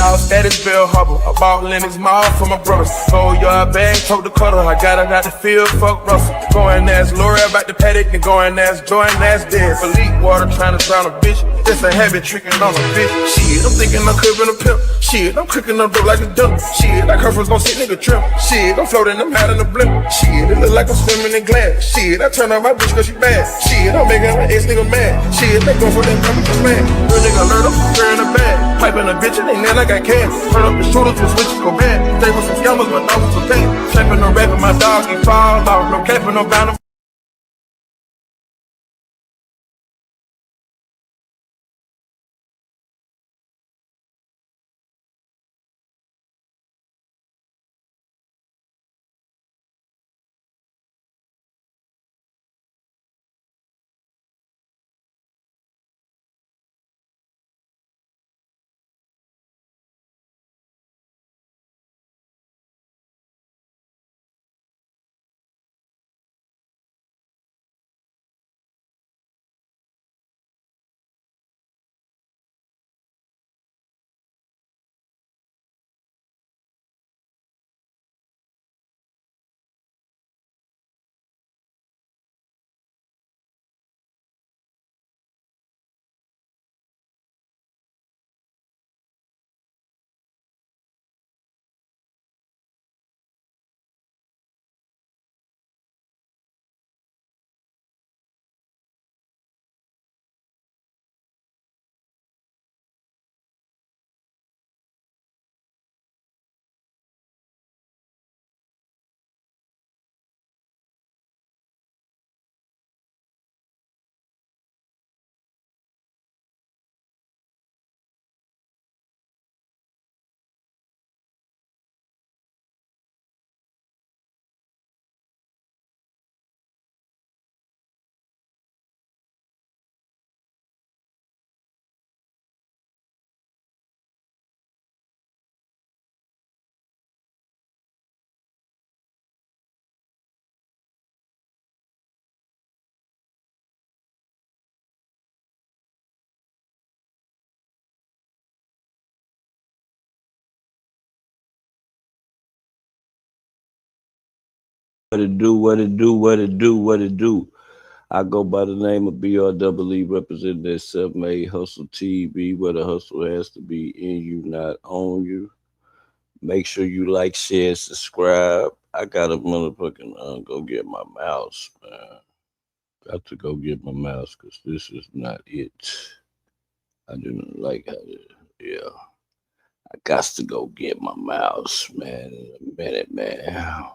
Y'all status Bill Hubble, I bought Lennox Mall for my brothers. Sold your bag, told the cutter, I got it out the field, fuck Russell. Going ass L'Oreal about the paddock, and going ass Jordan, ass dead. For leak water, trying to drown a bitch, it's a habit tricking on a bitch. Shit, I'm thinking I'm cooking a pimp. Shit, I'm cooking up dope like a dump. Shit, like her friends gon' sit nigga trim. Shit, I'm floating, I'm out in the blimp. Shit, it look like I'm swimming in glass. Shit, I turn on my bitch cause she bad. Shit, I'm making my ex nigga mad. Shit, they go for them coming for man. Real nigga learn up, wearing a bag. Piping a bitch and they nail like I can. Turn up the shooters with switches go bad. They with some scammers, but no one's for pain. Trappin' no rapping, my dog, he fall off. No capping, no bound. What it do, what it do, what it do, what it do. I go by the name of BREE, representing that self-made hustle TV, where the hustle has to be in you, not on you. Make sure you like, share, subscribe. I got a motherfucking go get my mouse, man. Got to go get my mouse because this is not it. I didn't like how it, yeah. I got to go get my mouse, man, in a minute, man.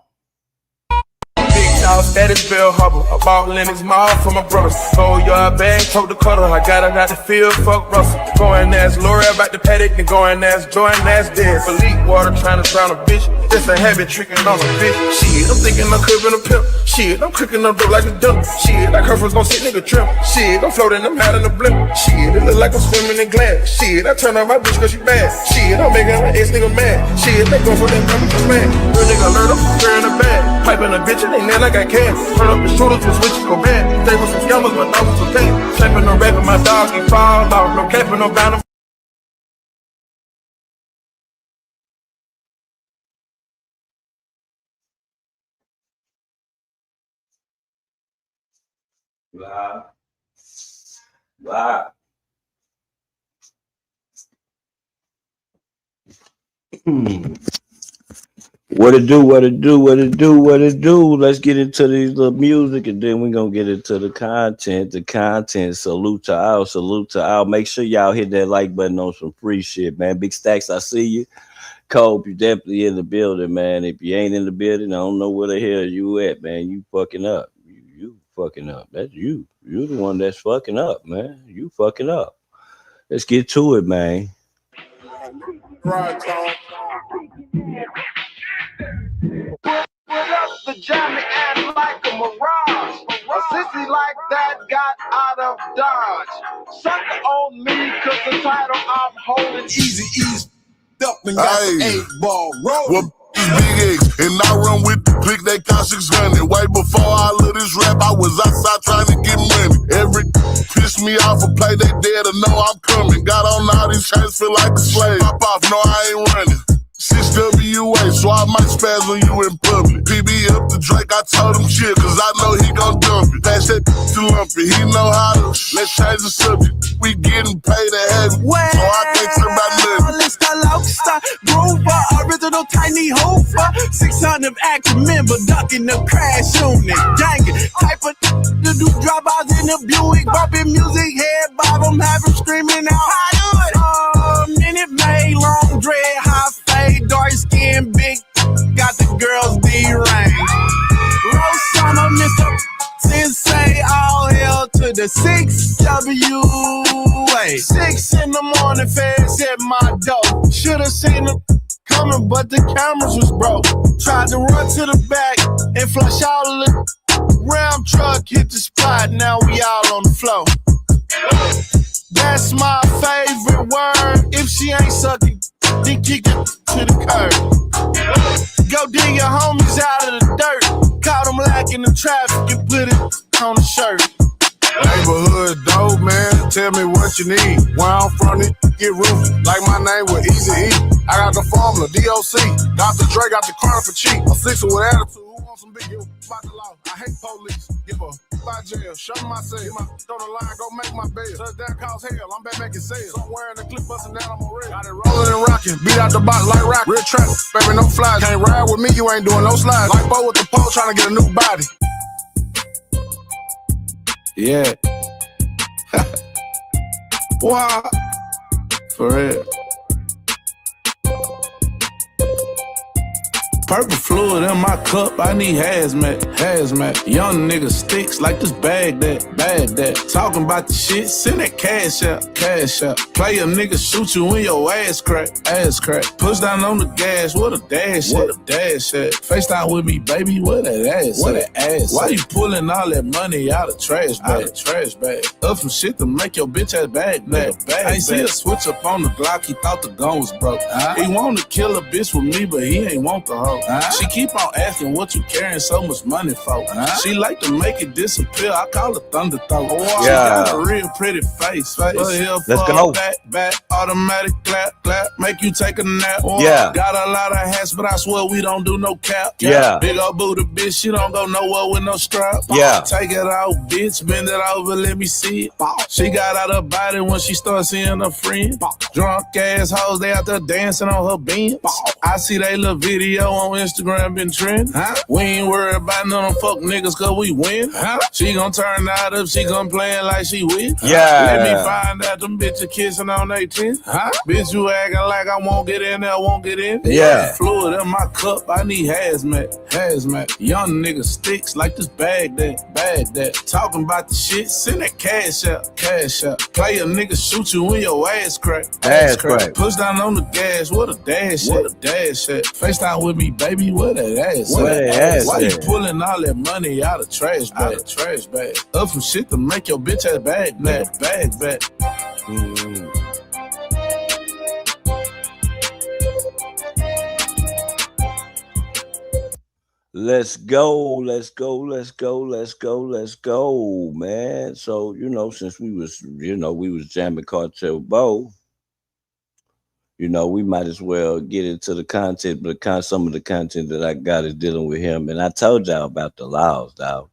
Y'all status Bill Hubble, I bought Lennox Mall for my brothers. Sold your bag, told the cutter, I got it out the field, fuck Russell. Going ass L'Oreal about the paddock, and going ass Jordan, ass dead. For leak water, trying to drown a bitch, it's a habit tricking on a bitch. Shit, I'm thinking I'm cooking a pimp. Shit, I'm cooking up dope like a dump. Shit, like her friends gon' sit nigga trim. Shit, I'm floating, I'm out in the blimp. Shit, it look like I'm swimming in glass. Shit, I turn on my bitch cause she bad. Shit, I'm making my ex nigga mad. Shit, they go for them coming for man. Real nigga learn up, wearing a bag. Piping a bitch and they nail like I can. Turn up the shooters with switches go bad. They with some scammers, but no one's for pain. Trappin' no rapping, my dog, he fall off. No capping, no bound. Blah. Blah. What it do, what it do, what it do, what it do. Let's get into these little music and then we're gonna get into the content. The content. Salute to all, salute to all. Make sure y'all hit that like button on some free shit, man. Big Stacks, I see you. Cope, you definitely in the building, man. If you ain't in the building, I don't know where the hell you at, man. You fucking up. You fucking up. That's you. You the one that's fucking up, man. You fucking up. Let's get to it, man. Right, Tom. Put up the Johnny and like a mirage. A sissy like that got out of Dodge. Sucker on me cause the title I'm holding easy up and got the 8-ball rolling. Big X, and I run with the click that cost 600. Way before all of this rap, I was outside trying to get money. Every bitch piss me off or play they dead to know I'm coming. Got on all these chains, feel like a slave. Pop off, no, I ain't running. 6WA, so I might spaz on you in public. PB up the Drake, I told him chill, cause I know he gon' dump it. Pass that to Lumpy, he know how to. Let's change the subject. We getting paid to have it, well, so I can't talk about nothing. Let's start Lockstar, Groover, original Tiny Hooper. 600 active member, ducking the crash unit. Dang it, type of to do dropouts in the Buick, bumping music, head bottom, have him screaming out. Minute Maid, long dread, high fade, dark skin, big, got the girls deranged. Rose Summer, Mr. Sensei, all hell to the 6WA. 6 in the morning, feds hit my door. Should've seen them coming, but the cameras was broke. Tried to run to the back and flush all of the ram truck, hit the spot, now we all on the floor. That's my favorite word. If she ain't sucking, then kick it to the curb. Go dig your homies out of the dirt. Caught them lacking the traffic and put it on the shirt. Neighborhood dope, man. Tell me what you need. Where I'm from, it get roofy. Like my name with Easy E. I got the formula, DOC. Dr. Dre got the crown for cheap. A sixer with attitude. Who wants some big? Give about the law. I hate police. Give a by jail. Show me myself. Throw the line, go make my bail. Touchdown cause hell. I'm back making sales. Somewhere in the clip busting down on my rail. Got it rolling and rocking. Beat out the box like rock. Real trap. Baby, no flies. Can't ride with me. You ain't doing no slides. Like Bo with the pole trying to get a new body. Yeah. Wow. For real. Purple fluid in my cup, I need hazmat. Young nigga sticks like this bag that. Talking about the shit, send that cash out. Play a nigga, shoot you in your ass crack. Push down on the gas, what a dash at. FaceTime with me, baby, what that ass at? Why you pulling all that money out of trash bag? Up some shit to make your bitch ass back. I ain't see a switch up on the Glock, he thought the gun was broke. He wanna kill a bitch with me, but he ain't want the hoe. She keep on asking what you carrying so much money for. She like to make it disappear. I call her thunder throat. She got a real pretty face. Let's go. Back, automatic clap, make you take a nap. Yeah. Got a lot of hats, but I swear we don't do no cap. Yeah. Big old booty bitch, she don't go nowhere with no strap. Yeah. Take it out, bitch, bend it over, let me see it. She got out her body when she start seeing her friend. Drunk ass hoes, they out there dancing on her Benz. I see they little video on Instagram been trending. We ain't worried about none of them fuck niggas cause we win. She gon' turn out if she gon' play like she win. Let me find out them bitches kissing on 18. Bitch, you acting like I won't get in there, won't get in. Yeah. Fluid in my cup, I need hazmat. Young nigga sticks like this bag that. Talking about the shit, send that cash out. Play a nigga, shoot you in your ass crack. Push down on the gas, what a dash at. FaceTime with me, baby, what that ass at? Why you pulling all that money out of trash bag? Up some shit to make your bitch ass bag. Let's go, man. So, since we was jamming Cartel Bo, we might as well get into the content, but some of the content that I got is dealing with him. And I told y'all about the laws, dog.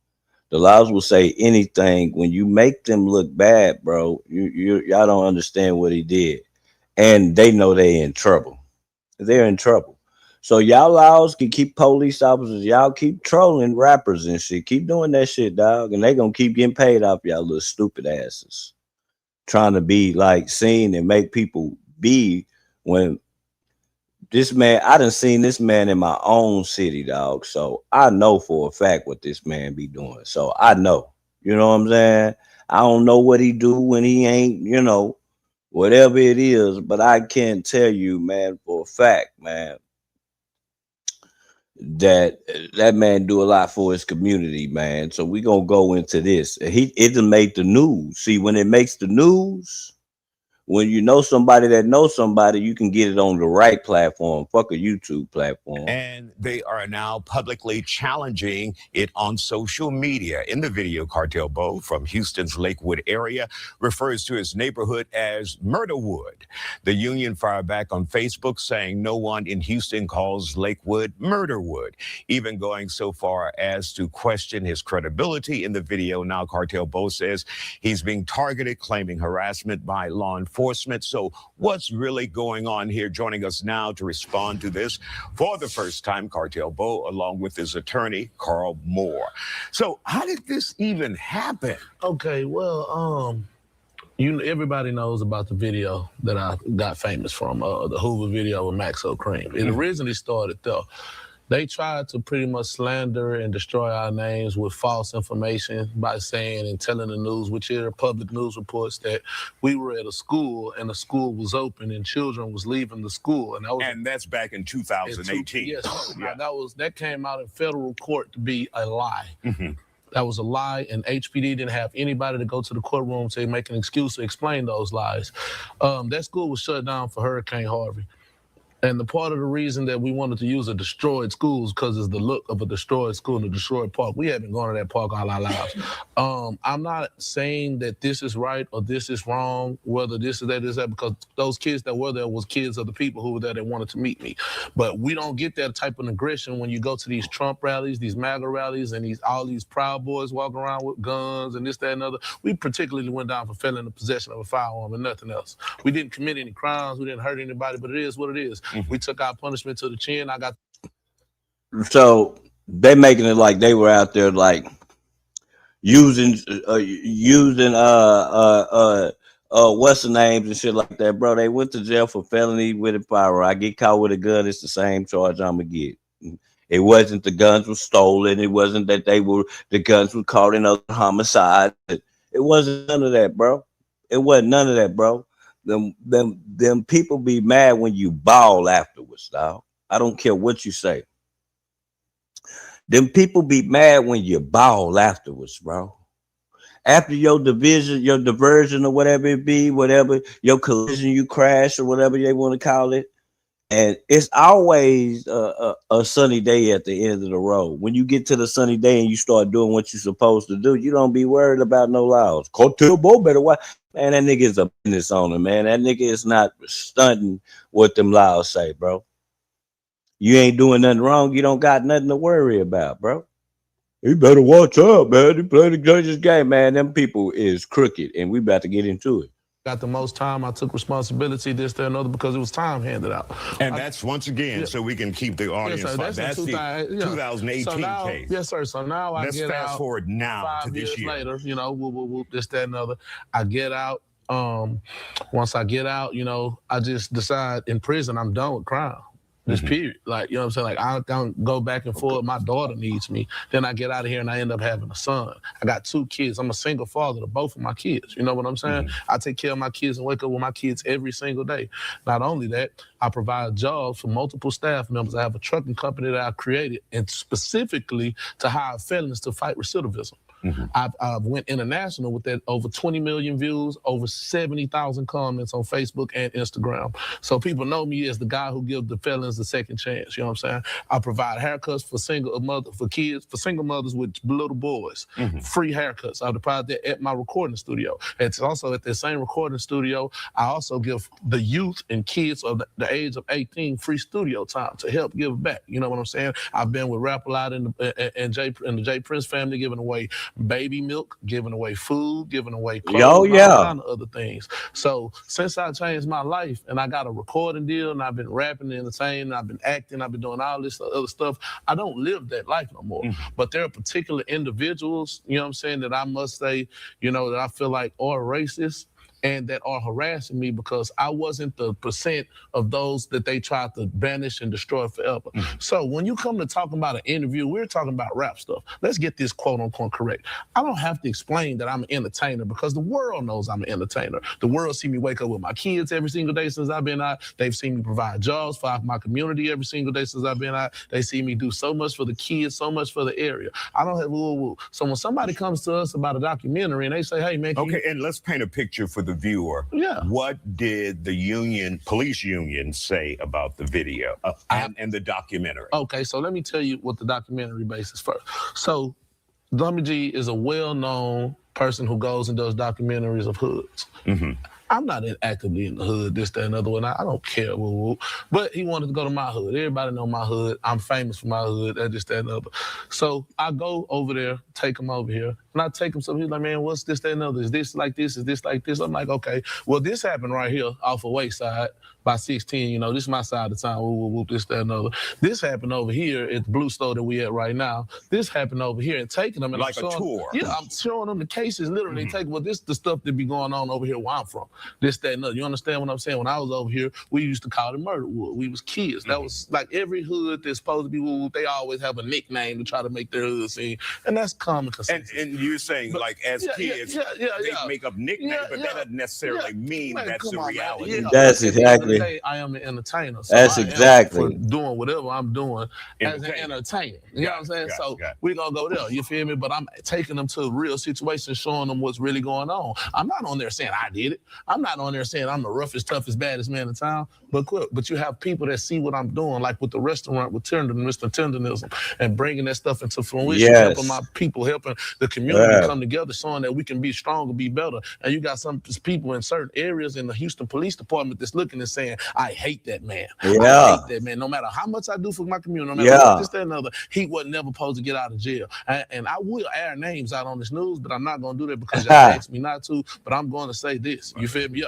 The laws will say anything when you make them look bad, bro. Y'all don't understand what he did. And they know they're in trouble. They're in trouble. So y'all laws can keep police officers. Y'all keep trolling rappers and shit. Keep doing that shit, dog. And they gonna keep getting paid off y'all little stupid asses. Trying to be like seen and make people be when this man, I done seen this man in my own city, dog. So I know for a fact what this man be doing. So I know, you know what I'm saying? I don't know what he do when he ain't, whatever it is, but I can tell you, man, for a fact, man, that man do a lot for his community, man. So we gonna go into this. It done made the news. See, when it makes the news, when you know somebody that knows somebody, you can get it on the right platform. Fuck a YouTube platform. And they are now publicly challenging it on social media. In the video, Cartel Bo from Houston's Lakewood area refers to his neighborhood as Murderwood. The union fired back on Facebook saying no one in Houston calls Lakewood Murderwood, even going so far as to question his credibility in the video. Now Cartel Bo says he's being targeted, claiming harassment by law enforcement. So what's really going on here? Joining us now to respond to this for the first time, Cartel Bo, along with his attorney, Carl Moore. So how did this even happen? Okay, well, everybody knows about the video that I got famous from, the Hoover video with Maxo Cream. It originally started there. They tried to pretty much slander and destroy our names with false information by saying and telling the news, which are public news reports, that we were at a school and the school was open and children was leaving the school. And that's back in 2018. Yes, that came out in federal court to be a lie. That was a lie, and HPD didn't have anybody to go to the courtroom to make an excuse to explain those lies. That school was shut down for Hurricane Harvey. And the part of the reason that we wanted to use a destroyed school is because it's the look of a destroyed school and a destroyed park. We haven't gone to that park all our lives. I'm not saying that this is right or this is wrong, whether this is that, because those kids that were there was kids of the people who were there that wanted to meet me. But we don't get that type of aggression when you go to these Trump rallies, these MAGA rallies, and all these Proud Boys walking around with guns and this, that, and other. We particularly went down for felon in possession of a firearm and nothing else. We didn't commit any crimes. We didn't hurt anybody, but it is what it is. We took our punishment to the chin. So they making it like they were out there like using what's the names and shit like that, bro. They went to jail for felony with a firearm. I get caught with a gun, it's the same charge I'm gonna get. It wasn't the guns were stolen. It wasn't that the guns were caught in other homicides. It wasn't none of that, bro. It wasn't none of that, bro. Them people be mad when you ball afterwards, dog. I don't care what you say. Them people be mad when you ball afterwards, bro. After your diversion or whatever it be, whatever, your collision, you crash or whatever they want to call it. And it's always a sunny day at the end of the road. When you get to the sunny day and you start doing what you're supposed to do, you don't be worried about no laws. Cartel Bo better watch. Man, that nigga is a business owner, man. That nigga is not stunting what them laws say, bro. You ain't doing nothing wrong. You don't got nothing to worry about, bro. You better watch out, man. You play the judge's game, man. Them people is crooked, and we about to get into it. Got the most time. I took responsibility, this, that, and other, because it was time handed out. And that's once again, so we can keep the audience. Yes, that's the 2018 case. Yes, sir. So now let's fast forward now to this year. Later, whoop, this, that, and other. I get out. Once I get out, I just decide in prison I'm done with crime. This period. Like, you know what I'm saying? Like, I don't go back and forth. My daughter needs me. Then I get out of here and I end up having a son. I got 2 kids. I'm a single father to both of my kids. You know what I'm saying? I take care of my kids and wake up with my kids every single day. Not only that, I provide jobs for multiple staff members. I have a trucking company that I created, and specifically to hire felons to fight recidivism. I went international with that, over 20 million views, over 70,000 comments on Facebook and Instagram. So people know me as the guy who gives the felons a second chance. You know what I'm saying? I provide haircuts for single mothers with little boys, free haircuts. I provide that at my recording studio. It's also at the same recording studio. I also give the youth and kids of the age of 18 free studio time to help give back. You know what I'm saying? I've been with Rap A Lot and the J Prince family, giving away baby milk, giving away food, giving away clothes, all kind of other things. So since I changed my life and I got a recording deal and I've been rapping and entertaining, I've been acting, I've been doing all this other stuff, I don't live that life no more. But there are particular individuals, you know what I'm saying, that I must say, that I feel like are racist and that are harassing me because I wasn't the percent of those that they tried to banish and destroy forever. So when you come to talking about an interview, we're talking about rap stuff. Let's get this quote unquote correct. I don't have to explain that I'm an entertainer because the world knows I'm an entertainer. The world see me wake up with my kids every single day since I've been out. They've seen me provide jobs for my community every single day since I've been out. They see me do so much for the kids, so much for the area. I don't have woo. So when somebody comes to us about a documentary and they say, hey man, and let's paint a picture for the the viewer, what did the police union say about the video and the documentary? Okay, so let me tell you what the documentary basis first. So Dummy G is a well-known person who goes and does documentaries of hoods. I'm not actively in the hood, this, that, and other one. I don't care, but he wanted to go to my hood. Everybody know my hood. I'm famous for my hood, that, this, that, and other. So I go over there, take him over here, and I take him something. He's like, man, what's this, that, and other? Is this like this? Is this like this? I'm like, okay, well, this happened right here off of Wayside by 16. You know, this is my side of town, this, that, and other. This happened over here at the Blue Store that we at right now. This happened over here, and taking them. And like a tour. Yeah, I'm showing them the cases, literally taking, well, this is the stuff that be going on over here where I'm from. This, that, and other. You understand what I'm saying? When I was over here, we used to call it Murderwood. We was kids. That was like every hood that's supposed to be, they always have a nickname to try to make their hood seem. And that's common consensus. And you're saying, but, like, as kids, they make up nicknames, but that doesn't necessarily mean that's the reality. That's exactly. I am an entertainer. So that's exactly. Doing whatever I'm doing as an entertainer. You know what I'm saying? So we're going to go there. You feel me? But I'm taking them to a real situation, showing them what's really going on. I'm not on there saying I did it. I'm not on there saying I'm the roughest, toughest, baddest man in town. But you have people that see what I'm doing, like with the restaurant, with Mr. Tenderism, and bringing that stuff into fruition, helping my people, helping the community come together, showing that we can be stronger, be better. And you got some people in certain areas in the Houston Police Department that's looking and saying, I hate that man. I hate that man. No matter how much I do for my community, no matter what, this, that, and other, he wasn't never supposed to get out of jail. And I will air names out on this news, but I'm not going to do that because y'all asked me not to. But I'm going to say this. You feel me?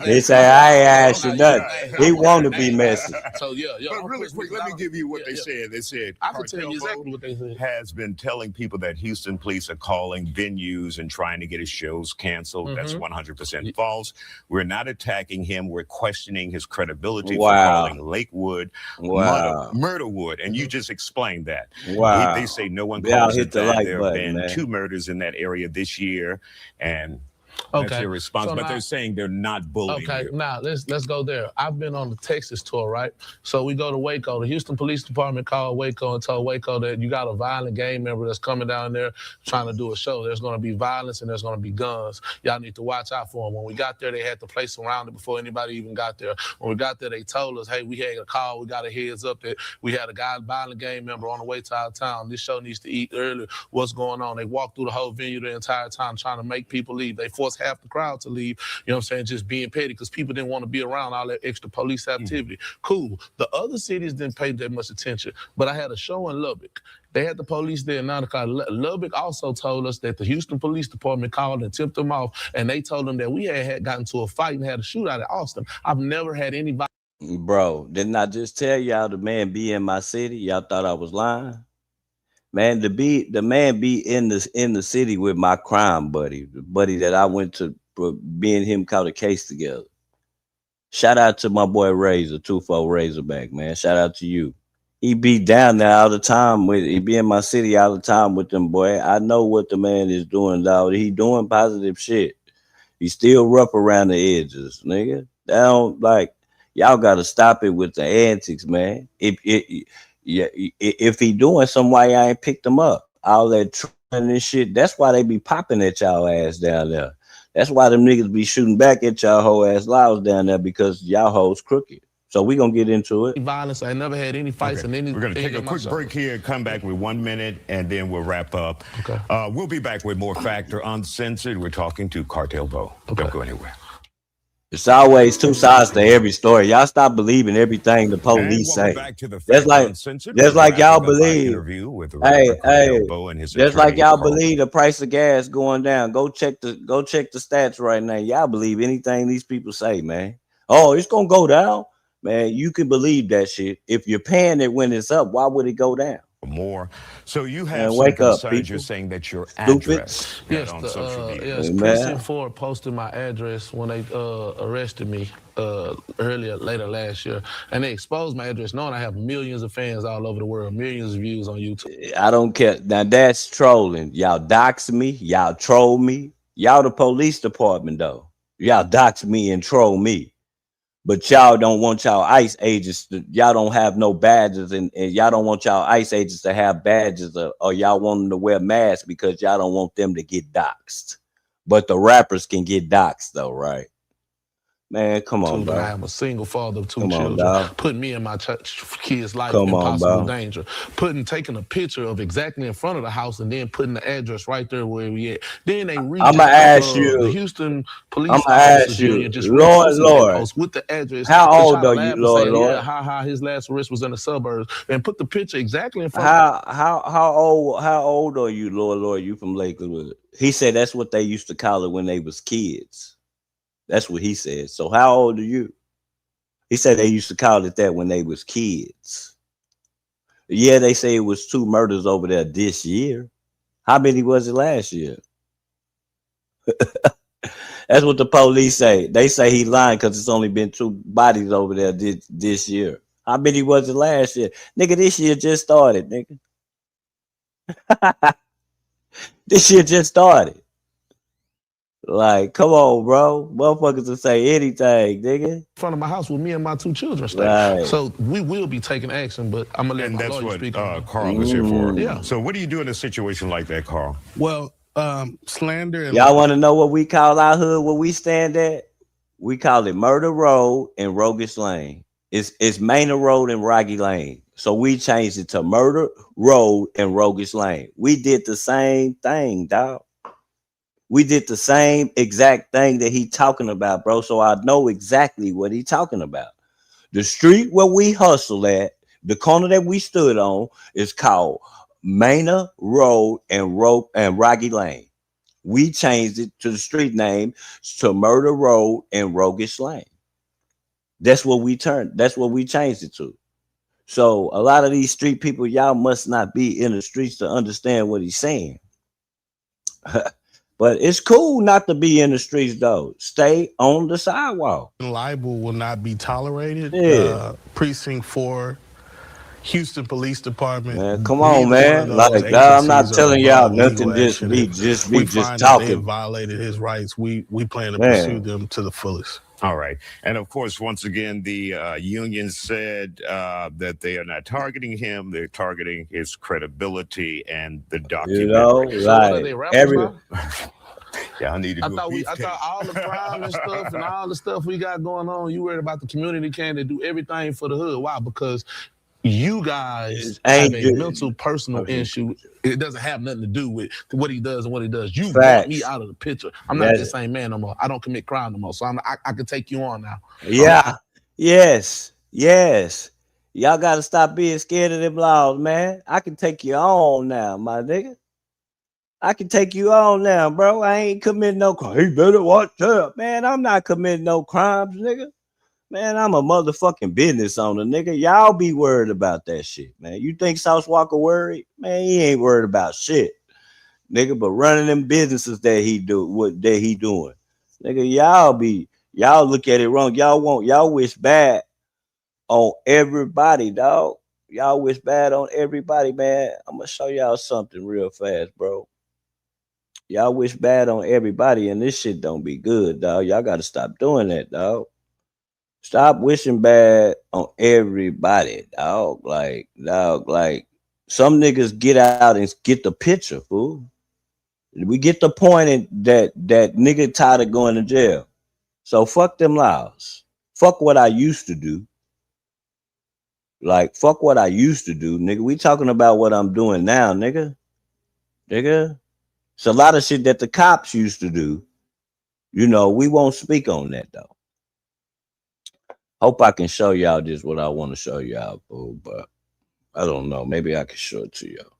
They say I ain't asked you nothing. He want to be messy. So but really quick, let me give you what they said. They said I can tell you exactly what they said. Has been telling people that Houston police are calling venues and trying to get his shows canceled. That's 100% false. We're not attacking him. We're questioning his credibility for calling Lakewood Murderwood. And you just explained that. They say no one calls it that. There have been 2 murders in that area this year. And that's your response, so but now, they're saying they're not bullying you. Now let's go there. I've been on the Texas tour, right? So we go to Waco. The Houston Police Department called Waco and told Waco that you got a violent gang member that's coming down there trying to do a show. There's going to be violence and there's going to be guns. Y'all need to watch out for them. When we got there, they had the place surrounded before anybody even got there. When we got there, they told us, hey, we had a call. We got a heads up that we had a violent gang member on the way to our town. This show needs to eat early. What's going on? They walked through the whole venue the entire time trying to make people leave. They forced half the crowd to leave, you know what I'm saying, just being petty because people didn't want to be around all that extra police activity. Cool. The other cities didn't pay that much attention, but I had a show in Lubbock. They had the police there now. Lubbock also told us that the Houston Police Department called and tipped them off, and they told them that we had gotten to a fight and had a shootout at Austin. I've never had anybody. Bro, didn't I just tell y'all the man be in my city? Y'all thought I was lying? Man, the man be in the city with my crime buddy, the buddy that I went to, me and him caught a case together. Shout out to my boy Razor, 2-4 Razorback, man. Shout out to you. He be down there all the time he be in my city all the time with them, boy. I know what the man is doing, dog. He doing positive shit. He's still rough around the edges, nigga. Y'all gotta stop it with the antics, man. If he doing something, why I ain't picked him up? All that trying and shit. That's why they be popping at y'all ass down there. That's why them niggas be shooting back at y'all whole ass loud down there because y'all hoes crooked. So we gonna get into it. Violence. I never had any fights in any. We're gonna take a quick break here. Come back with 1 minute, and then we'll wrap up. Okay. We'll be back with more Factor Uncensored. We're talking to Cartel Bo. Don't go anywhere. It's always 2 sides to every story. Y'all stop believing everything the police say. That's like y'all believe. That's like y'all believe the price of gas going down. Go check the stats right now. Y'all believe anything these people say, man. Oh, it's gonna go down, man. You can believe that shit. If you're paying it when it's up, why would it go down? More. So you have some concerns. You're saying that your address on social media. Yes, Precinct 4 posted my address when they arrested me later last year, and they exposed my address, knowing I have millions of fans all over the world, millions of views on YouTube. I don't care. Now that's trolling. Y'all dox me. Y'all troll me. Y'all the police department though. Y'all dox me and troll me. But y'all don't want y'all ICE agents y'all don't have no badges and y'all don't want y'all ICE agents to have badges or y'all want them to wear masks because y'all don't want them to get doxxed. But the rappers can get doxxed though, right? Man, come on, And I bro. am a single father of 2 Come on, children, dog. putting me and my kids' life Come in on, possible bro. danger. Taking a picture of exactly in front of the house and then putting the address right there where we at. Then they reach I'ma out. ask The you. Houston Police I'ma ask Officers you, Union just reposted that Lord, post with the address how to old try to are you, laugh and say, yeah, Lord? ha, his last arrest was in the suburbs, and put the picture exactly in front. How old are you, Lord? You from Lakewood? He said that's what they used to call it when they was kids. That's what he said. So how old are you? He said they used to call it that when they was kids. Yeah, they say it was 2 murders over there this year. How many was it last year? That's what the police say. They say he lying because it's only been 2 bodies over there this year. How many was it last year? Nigga, this year just started, nigga. This year just started. Like, come on, bro. Motherfuckers will say anything, nigga. In front of my house where me and my 2 children stay. Right. So we will be taking action, but I'm gonna let my lawyer speak on And it. that's what Carl is here for. Yeah. So what do you do in a situation like that, Carl? Well, slander and Y'all want to know what we call our hood, where we stand at? We call it Murder Road and Roguish Lane. It's Manor Road and Rocky Lane. So we changed it to Murder Road and Roguish Lane. We did the same thing, dog. We did the same exact thing that he talking about, bro. So I know exactly what he talking about. The street where we hustle at, the corner that we stood on, is called Manor Road and Rocky Lane. We changed it to the street name to Murder Road and Roguish Lane. That's what we changed it to. So a lot of these street people, y'all must not be in the streets to understand what he's saying. But it's cool not to be in the streets though. Stay on the sidewalk. libel will not be tolerated. Yeah. Precinct 4, Houston Police Department. Man, come on, Neither one man. of those Like, I'm not agencies are telling y'all above legal nothing. Just action. be If just we find that they have talking. violated his rights, we plan to Man. pursue them to the fullest. All right. And of course, once again, the union said that they are not targeting him. They're targeting his credibility and the documentary. You know, So what are like they rappers now? Yeah, I need to I do thought a I thought all the crime and stuff and all the stuff we got going on, you worried about the community can do everything for the hood. Why? Because you guys have a mental, personal issue. It doesn't have nothing to do with what he does and what he does. You want me out of the picture. I'm not the same man no more. I don't commit crime no more. So I can take you on now. Yeah. Yes. Y'all gotta stop being scared of them laws, man. I can take you on now, my nigga. I can take you on now, bro. I ain't committing no crime. He better watch out. Man, I'm not committing no crimes, nigga. Man, I'm a motherfucking business owner, nigga. Y'all be worried about that shit, man. You think Sauce Walker worried? Man, he ain't worried about shit, nigga. But running them businesses that he doing, nigga, y'all look at it wrong. Y'all wish bad on everybody, dog. Y'all wish bad on everybody, man. I'm gonna show y'all something real fast, bro. Y'all wish bad on everybody, and this shit don't be good, dog. Y'all gotta stop doing that, dog. Stop wishing bad on everybody, dog. Like some niggas get out and get the picture, fool. We get the point that nigga tired of going to jail. So fuck them laws. Fuck what I used to do. Like, fuck what I used to do, nigga. We talking about what I'm doing now, nigga. It's a lot of shit that the cops used to do. You know, we won't speak on that, though. Hope I can show y'all just what I want to show y'all, fool, but I don't know. Maybe I can show it to y'all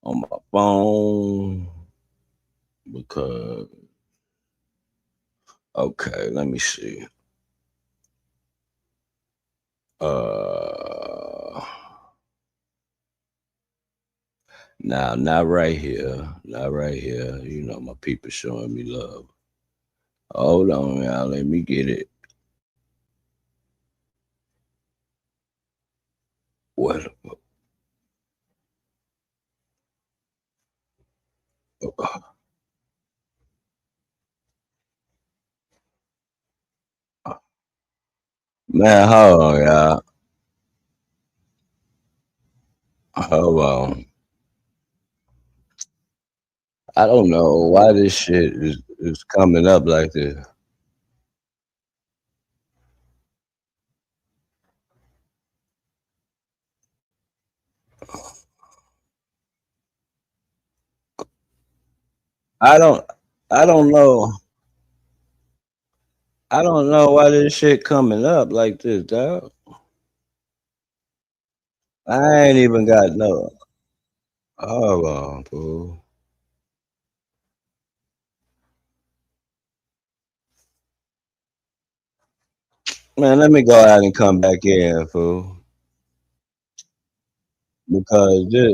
on my phone. Because, okay, let me see. Now, not right here. Not right here. You know, my people showing me love. Hold on, y'all. Let me get it. What? Man, hold on, y'all. Hold on. I don't know why this shit is it's coming up like this. I don't I don't know. I don't know why this shit coming up like this, dog. I ain't even got no. Hold on, fool. Man, let me go out and come back in, fool. Because this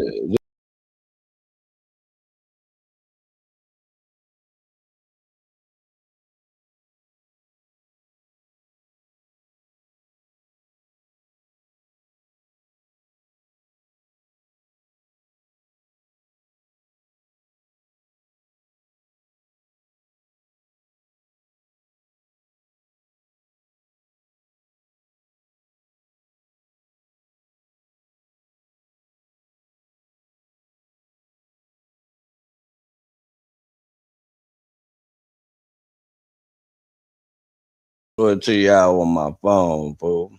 put to y'all on my phone, fool.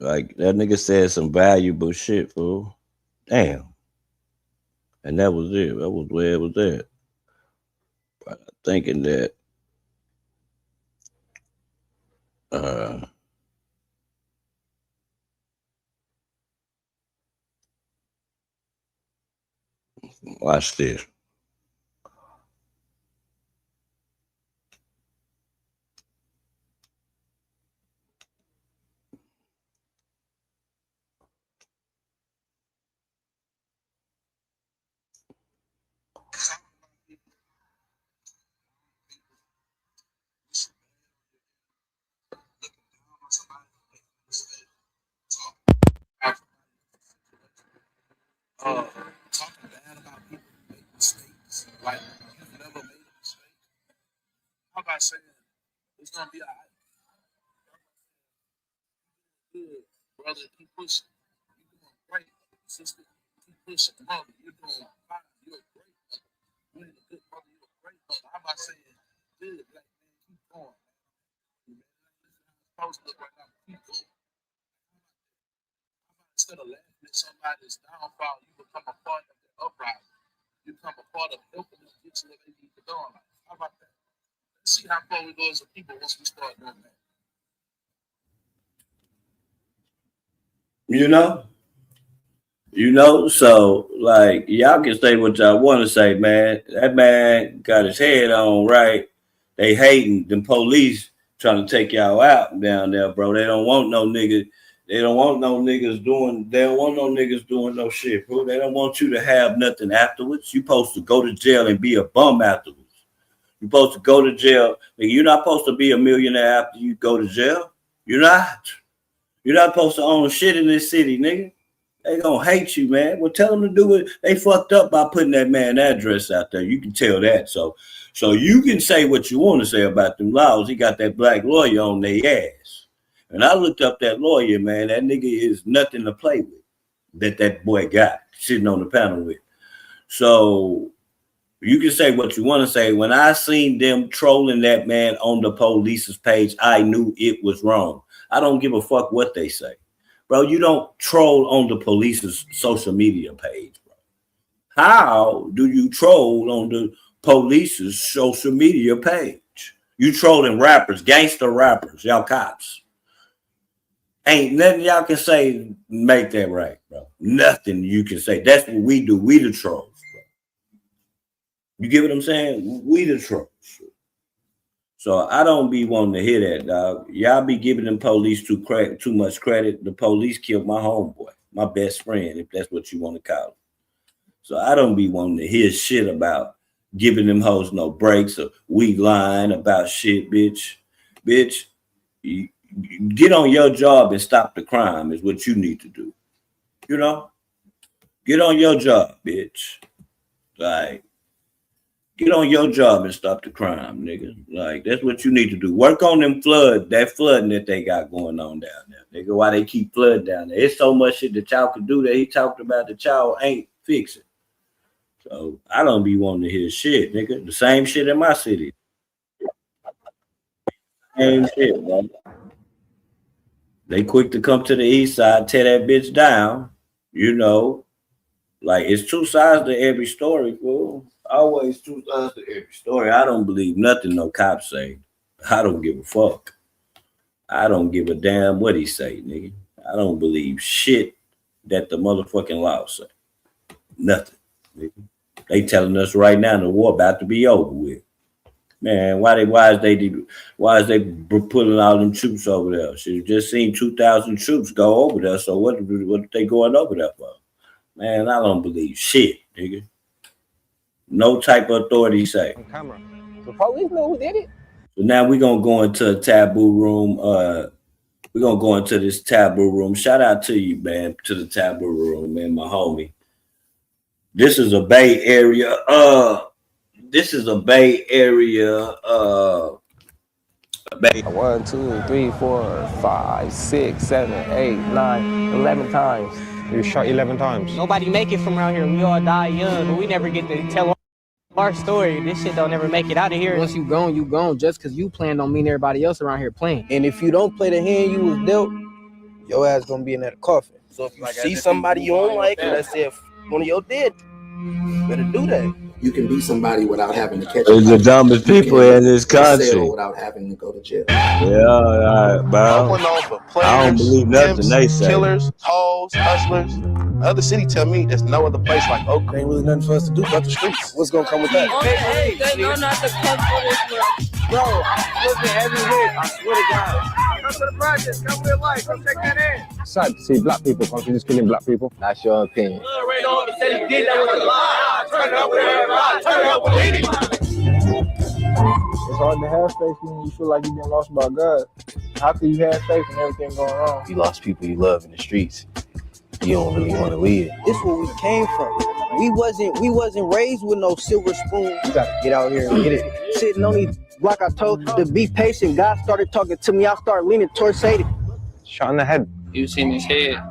Like that nigga said some valuable shit, fool. Damn. And that was it. That was where it was at. Thinking that uh watch this. Talking bad about people who make mistakes, like you've never made a mistake. How about saying it's gonna be all right, good, brother? Keep pushing. You're doing great, sister. Keep pushing, mother. You're doing fine. You're a great mother. You ain't a good mother. You're a great mother. How about saying, good, black man? Keep going. You supposed to look right now. Keep going. Instead of laughing at somebody's downfall, you become a part of their uprising. You become a part of helping them get to where they need to go in life. How about that? Let's see how far we go as a people once we start doing that. You know? So like y'all can say what y'all want to say, man. That man got his head on right. They hating them police trying to take y'all out down there, bro. They don't want no niggas. They don't want no niggas doing. They don't want no niggas doing no shit, bro. They don't want you to have nothing afterwards. You supposed to go to jail and be a bum afterwards. You supposed to go to jail. Nigga, you're not supposed to be a millionaire after you go to jail. You're not. You're not supposed to own shit in this city, nigga. They gonna hate you, man. Well, tell them to do it. They fucked up by putting that man address out there. You can tell that. So you can say what you want to say about them laws. He got that black lawyer on their ass. And I looked up that lawyer, man. That nigga is nothing to play with. That boy got sitting on the panel with. So you can say what you want to say. When I seen them trolling that man on the police's page, I knew it was wrong. I don't give a fuck what they say. Bro, you don't troll on the police's social media page, bro. How do you troll on the police's social media page? You trolling rappers, gangster rappers, y'all cops. Ain't nothing y'all can say make that right, bro. Nothing you can say. That's what we do. We the trolls, bro. You get what I'm saying? We the trolls. So I don't be wanting to hear that, dog. Y'all be giving them police too much credit. The police killed my homeboy, my best friend, if that's what you want to call it. So I don't be wanting to hear shit about giving them hoes no breaks or we lying about shit, bitch. Bitch, you get on your job and stop the crime is what you need to do. You know? Get on your job, bitch. Like, get on your job and stop the crime, nigga. Like, that's what you need to do. Work on them flooding that they got going on down there. Nigga, why they keep flooding down there. It's so much shit that y'all can do that he talked about that y'all ain't fixing. So I don't be wanting to hear shit, nigga. The same shit in my city. Same shit, bro. They quick to come to the east side, tear that bitch down. You know, like it's two sides to every story, fool. Always two sides to every story. I don't believe nothing no cop say. I don't give a fuck. I don't give a damn what he say, nigga. I don't believe shit that the motherfucking law say. Nothing, nigga. They telling us right now the war about to be over with. Man, why is they putting all them troops over there? She just seen 2,000 troops go over there. So what they going over there for? Man, I don't believe shit, nigga. No type of authority say. On camera. The police know who did it. So now we're gonna go into a taboo room. We're gonna go into this taboo room. Shout out to you, man, to the taboo room, man, my homie. This is a Bay Area. This is a Bay Area. Bay. 1, 2, 3, 4, 5, 6, 7, 8, 9, 11 times. You shot 11 times. Nobody make it from around here. We all die young, but we never get to tell our story. This shit don't ever make it out of here. Once you gone, you gone. Just because you playing don't mean everybody else around here playing. And if you don't play the hand you was dealt, your ass gonna be in that coffin. So if you see somebody you don't like, let's say if one of your dead, better do that. You can be somebody without having to catch the dumbest people in this country without having to go to jail. Yeah, all right, bro. I don't believe nothing they say. Killers, hoes, hustlers. Other city tell me there's no other place like Oakland. Ain't really nothing for us to do but the streets. What's gonna come with that? Hey, they know not to come for this, bro. Bro, I'm flipping every week. I swear to God. Come to the project. Come real life. Come check that in. Sad to see black people continue killing black people. That's your opinion. It's hard to have faith when you feel like you've been lost by God. How can you have faith when everything going wrong? You lost people you love in the streets. You don't really want to live. This is where we came from. We wasn't raised with no silver spoon. You gotta get out here and get it. Sitting on these block, I told to be patient. God started talking to me. I started leaning towards Satan. Shot in the head. You seen his head.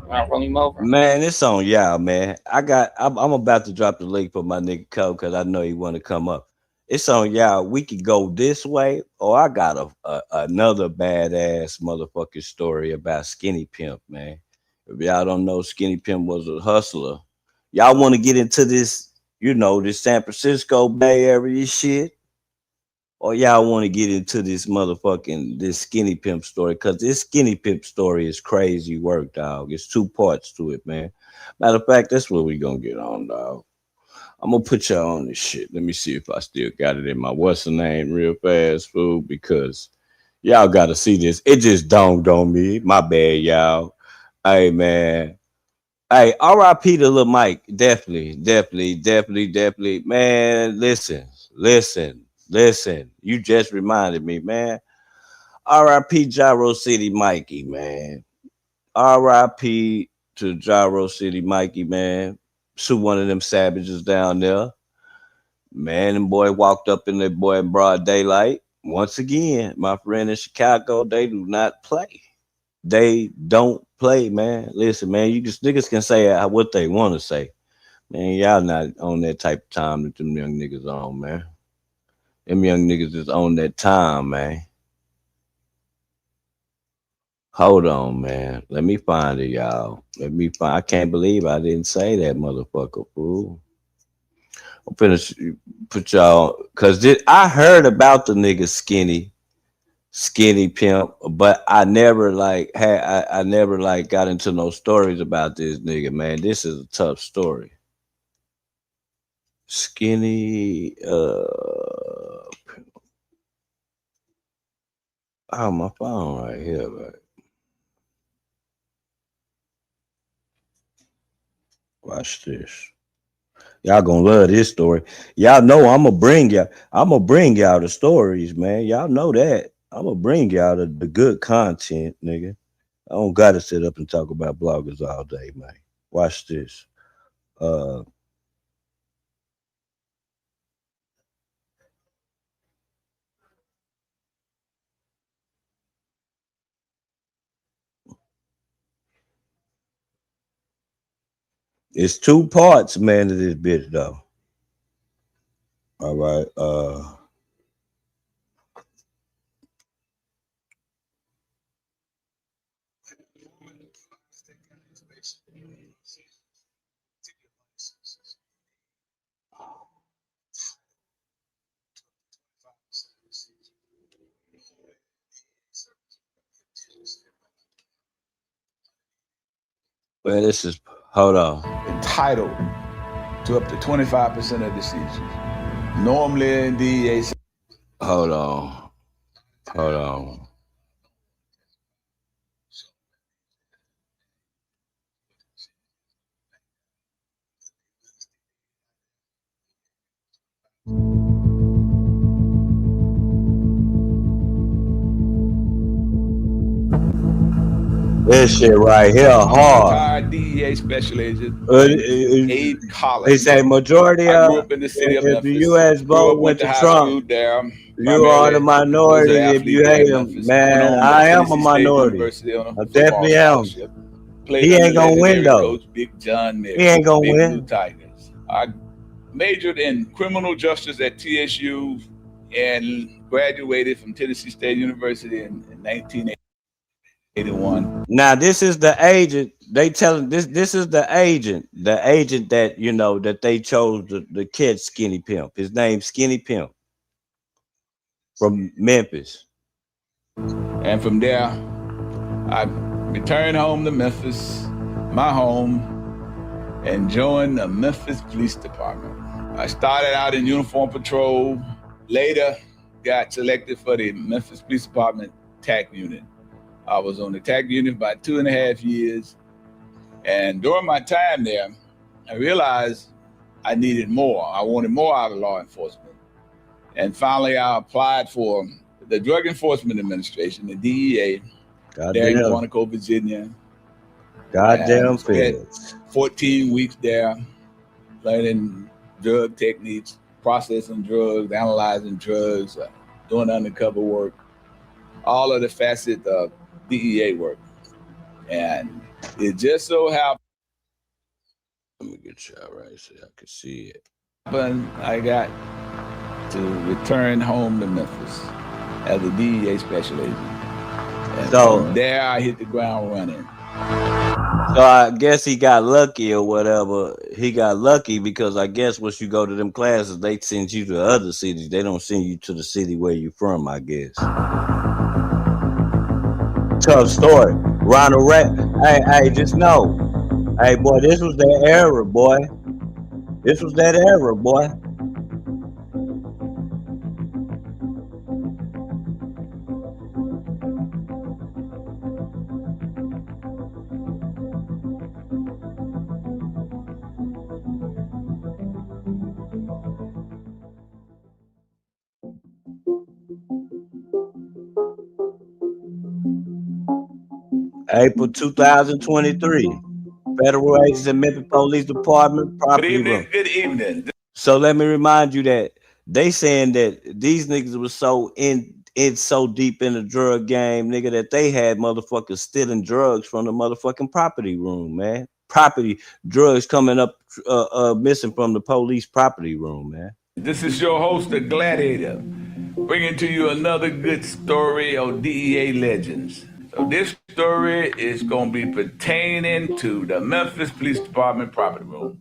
I'll roll him over. Man, it's on y'all, man. I'm about to drop the link for my nigga Cole because I know he want to come up. It's on y'all. We could go this way, or I got another badass motherfucking story about Skinny Pimp, man. If y'all don't know, Skinny Pimp was a hustler. Y'all want to get into this, this San Francisco Bay Area shit? Or y'all want to get into this Skinny Pimp story? Because this Skinny Pimp story is crazy work, dog. It's 2 parts to it, man. Matter of fact, that's what we gonna get on, dog. I'm gonna put y'all on this shit. Let me see if I still got it in my what's the name real fast, fool, because y'all gotta see this. It just dawned on me. My bad, y'all. Hey, man. Hey, R.I.P. to Lil Mike. Definitely. Man, listen. You just reminded me, man. R.I.P. Gyro City Mikey, man. R.I.P. to Gyro City Mikey, man. Sue one of them savages down there. Man, and boy walked up in that boy in broad daylight. Once again, my friend in Chicago, they do not play. They don't play, man. Listen, man, niggas can say what they want to say. Man, y'all not on that type of time that them young niggas on, man. Them young niggas is on that time, man. Hold on, man. Let me find it, y'all. I can't believe I didn't say that motherfucker, fool. I'm finna put y'all, cause I heard about the nigga Skinny Pimp, but I never got into no stories about this nigga, man. This is a tough story. Skinny my phone right here, right? Watch this. Y'all gonna love this story. Y'all know I'm gonna bring y'all the stories, man. Y'all know that. I'm gonna bring y'all the good content, nigga. I don't gotta sit up and talk about bloggers all day, man. Watch this. It's two parts, man, to this bitch though. All right. Well, this is hold on. Entitled to up to 25% of the seizures. Normally, DEA. Hold on. This shit right here hard. Retired DEA special agent, Abe Collins. They say majority I grew up in the city of Memphis. the U.S. vote went to high Trump. School there. You are the minority if you hate him, man. I am a minority. I definitely am. He ain't gonna win though. Big John Mix, he ain't gonna Big win. Blue Tigers. I majored in criminal justice at TSU and graduated from Tennessee State University in 1981. Now this is the agent. They telling this is the agent that you know that they chose the kid Skinny Pimp. His name's Skinny Pimp from Memphis. And from there, I returned home to Memphis, my home, and joined the Memphis Police Department. I started out in uniform patrol, later got selected for the Memphis Police Department TAC unit. I was on the TAC unit about 2.5 years. And during my time there, I realized I needed more. I wanted more out of law enforcement. And finally, I applied for the Drug Enforcement Administration, the DEA, there in Quantico, Virginia. Goddamn feds. 14 weeks there, learning drug techniques, processing drugs, analyzing drugs, doing undercover work, all of the facets of DEA work. And it just so happened. Let me get y'all right so y'all can see it. I got to return home to Memphis as a DEA special agent. And so there I hit the ground running. So I guess he got lucky or whatever. He got lucky because I guess once you go to them classes, they send you to other cities. They don't send you to the city where you from, I guess. Tough story. Ronald Ray. Hey, just know. Hey, boy, this was that era, boy. This was that era, boy. April 2023. Federal agents in Memphis Police Department property room. Good evening. So let me remind you that they saying that these niggas was so so deep in the drug game, nigga, that they had motherfuckers stealing drugs from the motherfucking property room, man. Property drugs coming up missing from the police property room, man. This is your host, the Gladiator, bringing to you another good story of DEA legends. So this story is going to be pertaining to the Memphis Police Department property room.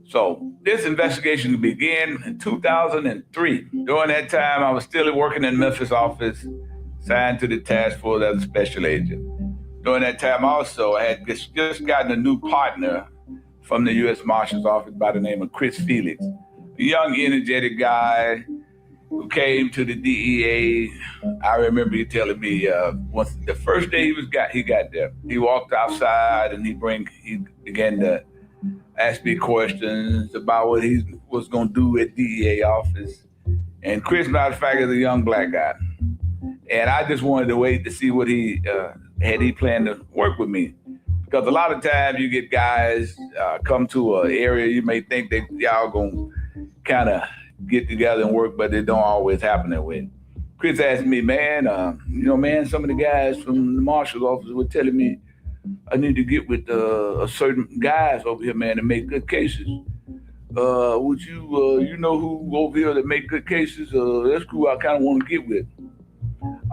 So this investigation began in 2003. During that time, I was still working in Memphis office, signed to the task force as a special agent. During that time also, I had just gotten a new partner from the U.S. Marshal's office by the name of Chris Felix, a young, energetic guy who came to the DEA. I remember you telling me once the first day he got there, he walked outside and he began to ask me questions about what he was gonna do at DEA office. And Chris, matter of fact, is a young black guy. And I just wanted to wait to see what he planned to work with me. Because a lot of times you get guys come to an area, you may think that y'all gonna kind of get together and work, but it don't always happen that way. Chris asked me, man, some of the guys from the marshal's office were telling me I need to get with a certain guys over here, man, to make good cases. Would you, you know who over here that make good cases? That's who I kind of want to get with.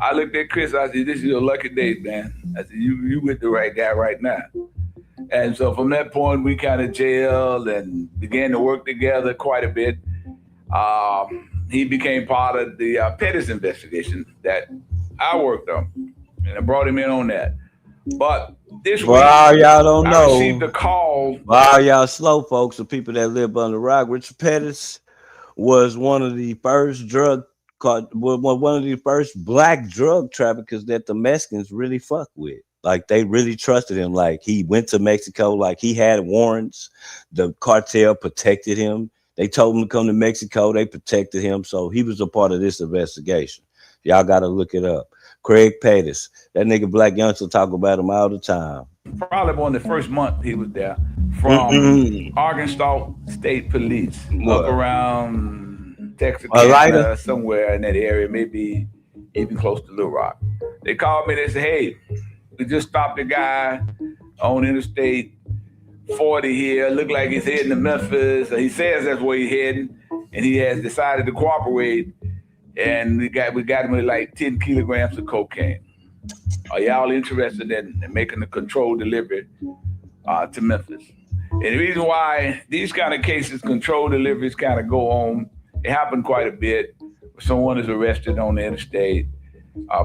I looked at Chris, I said, this is your lucky day, man. I said, you with the right guy right now. And so from that point, we kind of gelled and began to work together quite a bit. He became part of the Pettis investigation that I worked on, and I brought him in on that. But this week, y'all don't I know. received a call. Wow, y'all slow folks, the people that live on the rock. Richard Pettis was one of the first black drug traffickers that the Mexicans really fucked with. Like they really trusted him. Like he went to Mexico, like he had warrants. The cartel protected him. They told him to come to Mexico. They protected him. So he was a part of this investigation. Y'all got to look it up. Craig Pettis. That nigga Black Youngster talk about him all the time. Probably one of the first month he was there from Arkansas State Police up around Texarkana, somewhere in that area, maybe even close to Little Rock. They called me. They said, hey, we just stopped a guy on Interstate 40 here. Looked like he's heading to Memphis. He says that's where he's heading, and he has decided to cooperate. And we got him with like 10 kilograms of cocaine. Are y'all interested in making a controlled delivery to Memphis? And the reason why these kind of cases, controlled deliveries kind of go on, it happened quite a bit. Someone is arrested on the interstate,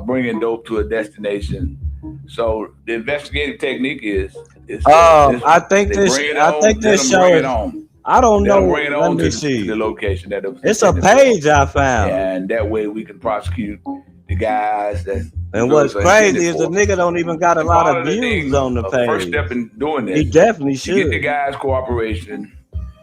bringing dope to a destination. So the investigative technique is I think this show. I don't know. Bring it on Let me to see. the location that it's a page I found, and that way we can prosecute the guys that. And what's crazy is the nigga don't even got a lot of views on the page. First step in doing this, he definitely should. You get the guy's cooperation.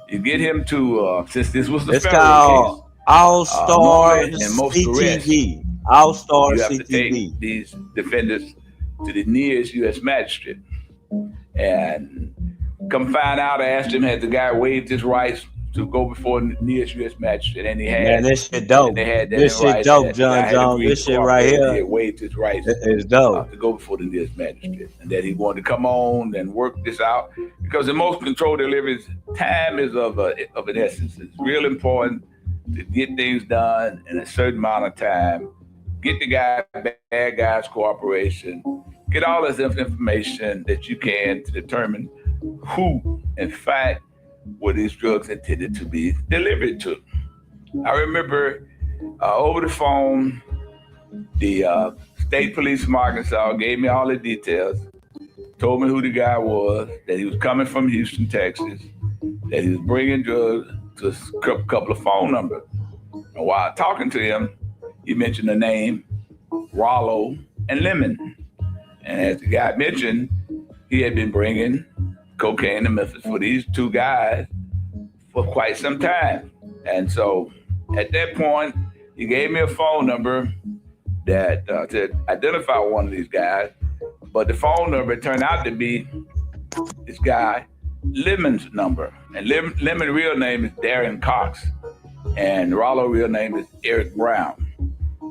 You get him to since this was the it's federal called case, All-Star and most CTV. All-Star you have to CTV. take these defendants to the nearest U.S. magistrate, and come find out. I asked him, had the guy waived his rights to go before the nearest U.S. magistrate, and he had. Man, this shit dope. This shit dope, John. This shit right here. He had waived his rights. It's dope to go before the nearest magistrate, and that he wanted to come on and work this out because in most controlled deliveries, time is of an essence. It's real important to get things done in a certain amount of time. Get the bad guy's cooperation. Get all this information that you can to determine who, in fact, were these drugs intended to be delivered to. I remember over the phone, the state police from Arkansas gave me all the details, told me who the guy was, that he was coming from Houston, Texas, that he was bringing drugs to a couple of phone numbers. And while talking to him, he mentioned the name Rollo and Lemon. And as the guy mentioned, he had been bringing cocaine to Memphis for these two guys for quite some time. And so at that point, he gave me a phone number that to identify one of these guys. But the phone number turned out to be this guy, Lemon's number. And Lemon real name is Darren Cox. And Rollo real name is Eric Brown.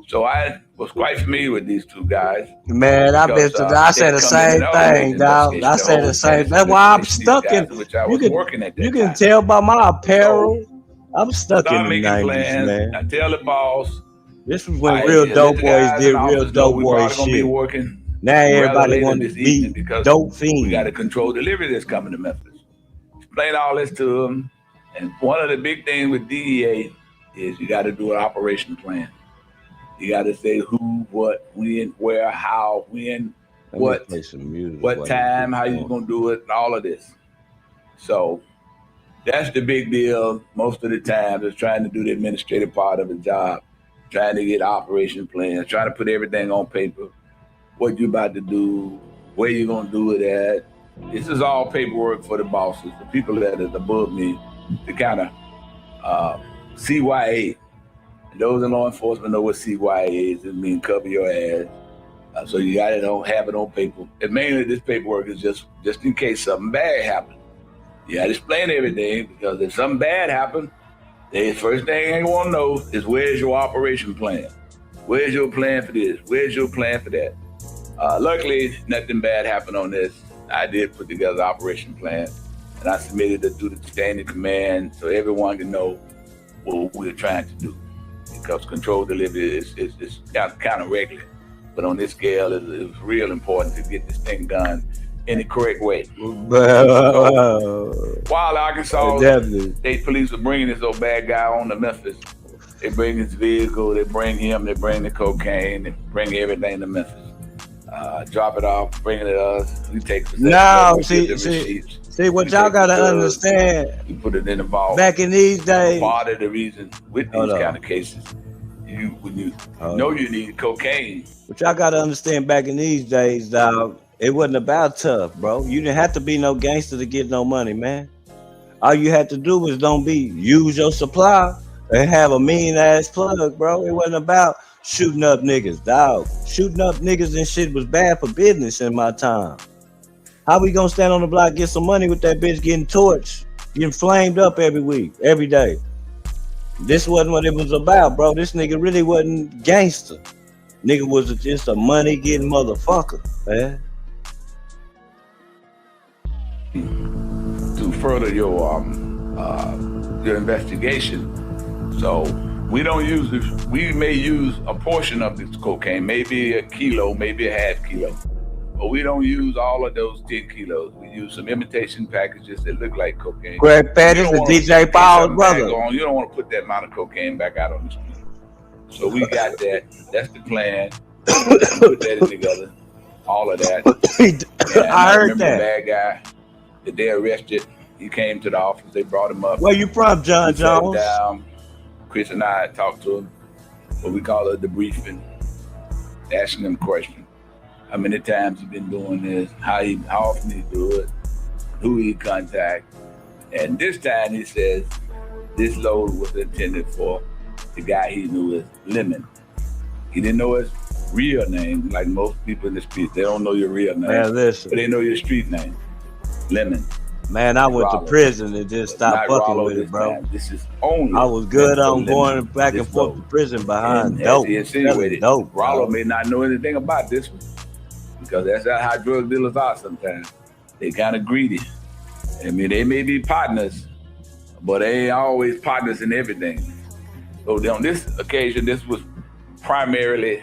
So I was quite familiar with these two guys. Man, I said the same thing, dog. I said the same. That's why I'm stuck in. You can tell by my apparel. I'm stuck in the 90s, man. I tell the boss. This was when real dope boys did real dope boy shit. Now everybody want to be dope fiends. We got a controlled delivery that's coming to Memphis. Explain all this to them. And one of the big things with DEA is you got to do an operation plan. You got to say who, what, when, where, how, when, what time, how you going to do it, and all of this. So that's the big deal most of the time, is trying to do the administrative part of the job, trying to get operation plans, trying to put everything on paper, what you about to do, where you going to do it at. This is all paperwork for the bosses, the people that is above me, to kind of CYA. And those in law enforcement know what CYA is. It means cover your ass. So you got to have it on paper. And mainly this paperwork is just in case something bad happens. You got to explain everything, because if something bad happens, the first thing they want to know is, where's your operation plan? Where's your plan for this? Where's your plan for that? Luckily, nothing bad happened on this. I did put together an operation plan, and I submitted it through the chain of command so everyone can know what we're trying to do. Because controlled delivery is kind of regular, but on this scale, it's real important to get this thing done in the correct way. So, while Arkansas State Police were bringing this old bad guy on to Memphis, they bring his vehicle, they bring him, they bring the cocaine, they bring everything to Memphis. Drop it off, bring it to us. We take possession. No, see what y'all gotta understand. We put it in the vault. Back in these days, part of the reason with these kind of cases, when you know you need cocaine. What y'all gotta understand, back in these days, dog, it wasn't about tough, bro. You didn't have to be no gangster to get no money, man. All you had to do was use your supply and have a mean ass plug, bro. It wasn't about shooting up niggas, dog. Shooting up niggas and shit was bad for business in my time. How we gonna stand on the block, get some money with that bitch getting torched, getting flamed up every week, every day? This wasn't what it was about, bro. This nigga really wasn't gangster. Nigga was just a money getting motherfucker, man. To further your investigation, so we don't use this. We may use a portion of this cocaine, maybe a kilo, maybe a half kilo, but we don't use all of those 10 kilos. We use some imitation packages that look like cocaine. Greg Pettis and DJ Paul's brother. You don't want to put that amount of cocaine back out on the street. So we got that. That's the plan. Put that together. All of that. I heard that. The bad guy that they arrested, he came to the office. They brought him up. Where you from, John Jones? Down. Chris and I talked to him, what we call a debriefing, asking him questions. How many times he been doing this, how often he do it, who he contact. And this time he says this load was intended for the guy he knew as Lemon. He didn't know his real name, like most people in the street. They don't know your real name, man, listen. But they know your street name, Lemon. Man, I went to prison and just stopped fucking with it, bro. This is only. I was good on going back and forth to prison behind dope. Dope. Rollo may not know anything about this one because that's how drug dealers are sometimes. They kind of greedy. I mean, they may be partners, but they ain't always partners in everything. So on this occasion, this was primarily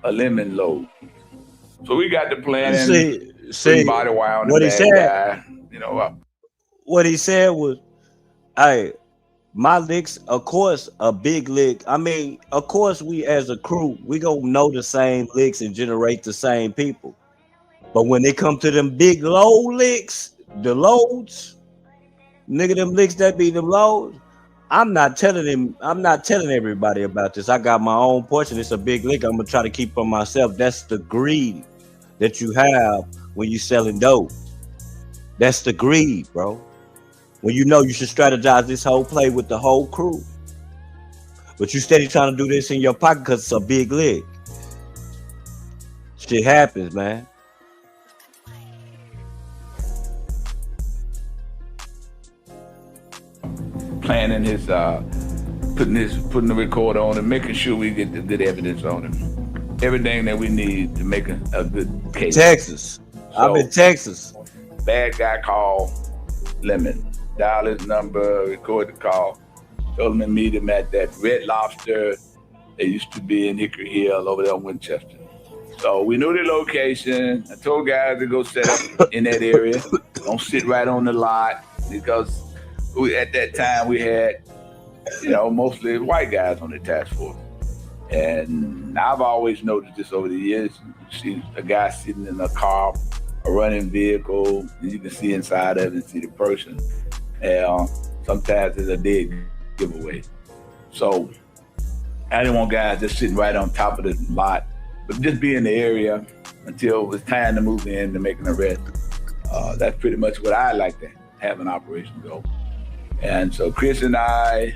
a lemon load. So we got the plan. See body wire on what the he said. guy. You know, what he said was, hey, my licks, of course, a big lick. I mean, of course, we as a crew, we gonna know the same licks and generate the same people. But when they come to them big low licks, the loads, nigga, them licks that be them loads, I'm not telling everybody about this. I got my own portion. It's a big lick. I'm gonna try to keep for myself. That's the greed that you have when you selling dope. That's the greed, bro. When you know you should strategize this whole play with the whole crew. But you steady trying to do this in your pocket because it's a big lick. Shit happens, man. Planning his, putting the recorder on and making sure we get the good evidence on him. Everything that we need to make a good case. Texas. I'm in Texas. Bad guy called Lemon. Dial his number, record the call. Told him to meet him at that Red Lobster that used to be in Hickory Hill over there in Winchester. So we knew the location. I told guys to go set up in that area. Don't sit right on the lot because at that time we had, mostly white guys on the task force. And I've always noticed this over the years. You see a guy sitting in a car, a running vehicle, and you can see inside of it and see the person. And sometimes it's a dead giveaway. So I didn't want guys just sitting right on top of the lot, but just be in the area until it was time to move in to make an arrest. That's pretty much what I like to have an operation go. And so Chris and I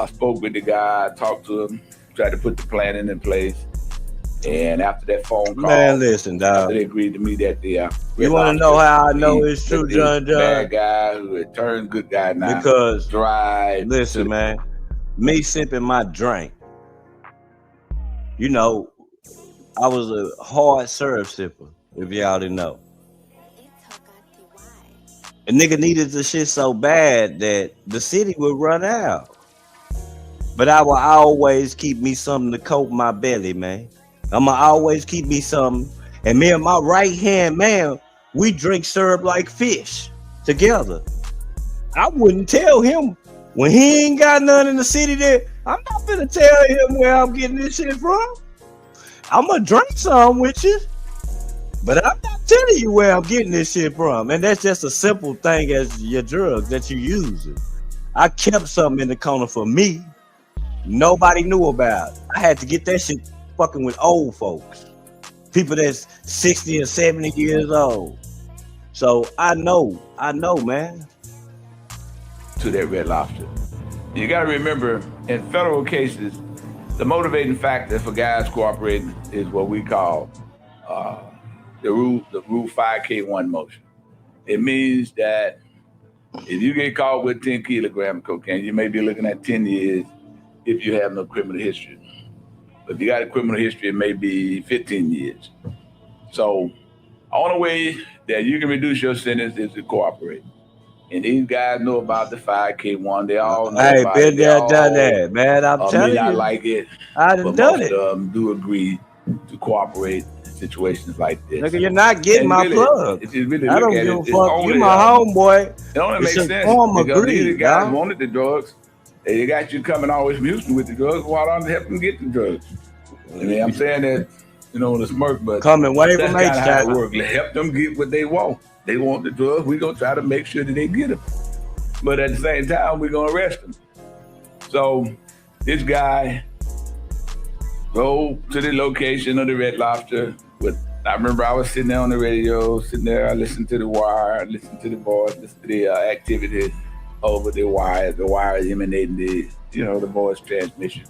spoke with the guy, talked to him, tried to put the planning in place. And after that phone call, man, listen, dog. They agreed to meet at the. You want to know how I know it's true, John? Bad guy who had turned good guy now. Because listen, man, me sipping my drink. I was a hard syrup sipper. If y'all didn't know, A nigga needed the shit so bad that the city would run out. But I will always keep me something to coat my belly, man. I'ma always keep me something. And me and my right hand man, we drink syrup like fish together. I wouldn't tell him when he ain't got none in the city there. I'm not gonna tell him where I'm getting this shit from. I'm gonna drink some with you, but I'm not telling you where I'm getting this shit from. And that's just a simple thing as your drug that you use. I kept something in the corner for me. Nobody knew about it. I had to get that shit fucking with old folks. People that's 60 and 70 years old. So I know, man. To that Red Lobster. You got to remember, in federal cases, the motivating factor for guys cooperating is what we call the Rule 5K1 motion. It means that if you get caught with 10 kilograms of cocaine, you may be looking at 10 years if you have no criminal history. But if you got a criminal history, it may be 15 years. So, only way that you can reduce your sentence is to cooperate. And these guys know about the 5K1. They all know about been it. there, done that, man. I'm telling may not you. like it, I done but done most it. of them do agree to cooperate in situations like this. Nigga, you're not getting And my really, plug. if you really I look don't at give it, a it's fuck. only, You my homeboy. It only makes It's a sense form of because greed, these guys dog. wanted the drugs. They got you coming always from Houston with the drugs. Why don't they help them get the drugs? I mean, I'm saying that, with a smirk, but coming way that's from kind of how it H-Town. works. Help them get what they want. They want the drugs. We're going to try to make sure that they get them. But at the same time, we're going to arrest them. So this guy go to the location of the Red Lobster. I remember I was sitting there on the radio, I listened to the wire, listened to the boys, listened to the activity over the wire emanating the voice transmission.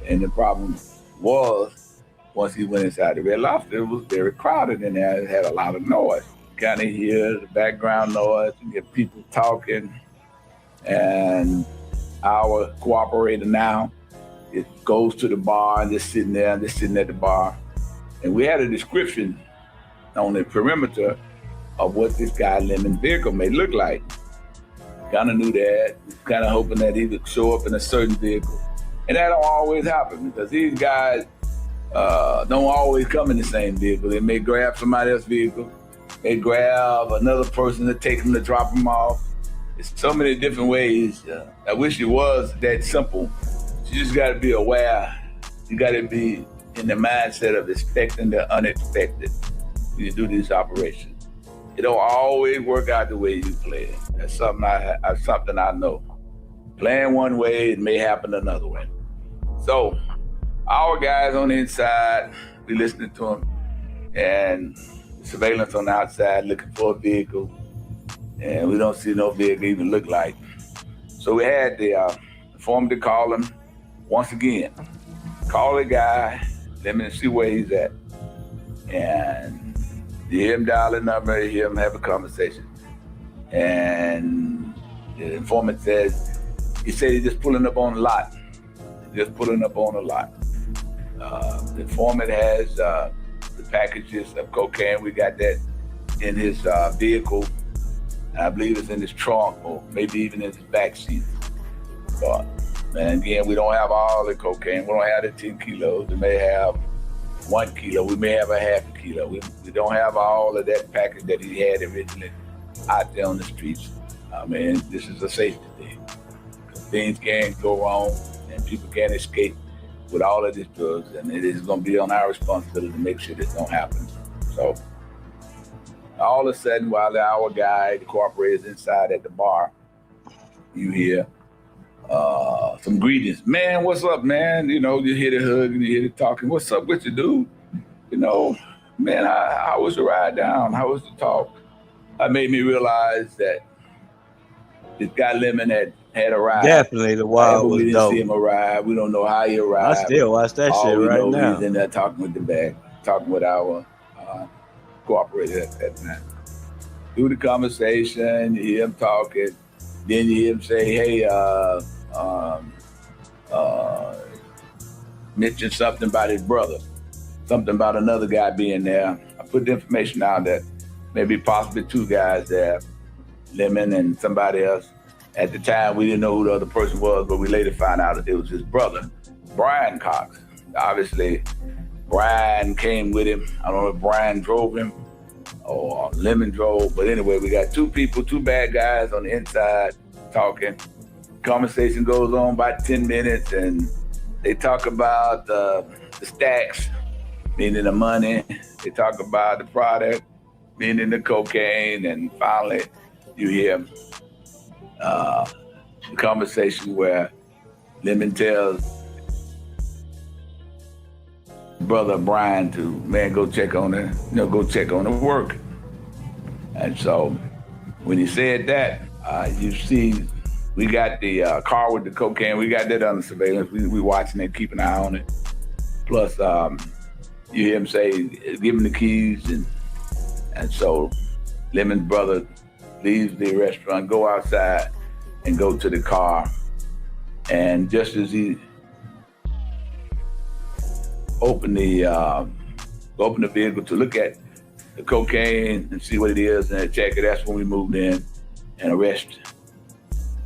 And the problem was, once he went inside the Red Lobster, it was very crowded in there. It had a lot of noise. Kind of hear the background noise, you get people talking. And our cooperator now, it goes to the bar and just sitting there, just sitting at the bar. And we had a description on the perimeter of what this guy Lemon's vehicle may look like. Kind of knew that, kind of hoping that he would show up in a certain vehicle. And that don't always happen because these guys don't always come in the same vehicle. They may grab somebody else's vehicle. They grab another person to take them to drop them off. It's so many different ways. I wish it was that simple. You just got to be aware. You got to be in the mindset of expecting the unexpected when you do these operations. It don't always work out the way you plan. That's something I know. Plan one way, it may happen another way. So our guys on the inside, we listening to them, and surveillance on the outside looking for a vehicle. And we don't see no vehicle even look like. So we had the informant to call him once again. Call the guy, let me see where he's at. And you hear him dial the number, you hear him have a conversation. And the informant says, he said he's just pulling up on the lot. The informant has the packages of cocaine. We got that in his vehicle. I believe it's in his trunk or maybe even in his back seat. And again, we don't have all the cocaine. We don't have the 10 kilos. We may have 1 kilo. We may have a half a kilo. We don't have all of that package that he had originally out there on the streets. I mean, this is a safety thing. Things can go wrong and people can't escape with all of these drugs. And it is going to be on our responsibility to make sure this don't happen. So all of a sudden, while our guy, the cooperator's inside at the bar, you hear some greetings. Man, what's up, man? You hear the hug and you hear the talking. What's up with you, dude? Man, how was the ride down? How was the talk? That made me realize that this guy Lemon had arrived. Definitely the wild was we didn't dope. see him arrive. We don't know how he arrived. I still watch that shit right now. He's in there talking with our cooperator at that time. Through the conversation, you hear him talking. Then you hear him say, hey, mention something about his brother, something about another guy being there. I put the information out that maybe possibly 2 guys there. Lemon and somebody else. At the time, we didn't know who the other person was, but we later found out that it was his brother, Brian Cox. Obviously, Brian came with him. I don't know if Brian drove him or Lemon drove, but anyway, we got two bad guys on the inside talking. Conversation goes on about 10 minutes, and they talk about the stacks, meaning the money. They talk about the product, meaning the cocaine, and finally, you hear the conversation where Lemon tells brother Brian to, go check on the work. And so when he said that, you see, we got the car with the cocaine. We got that under surveillance. We watching it, keeping an eye on it. Plus, you hear him say, give him the keys. And so Lemon's brother leaves the restaurant, go outside and go to the car. And just as he opened the vehicle to look at the cocaine and see what it is and check it, that's when we moved in and arrested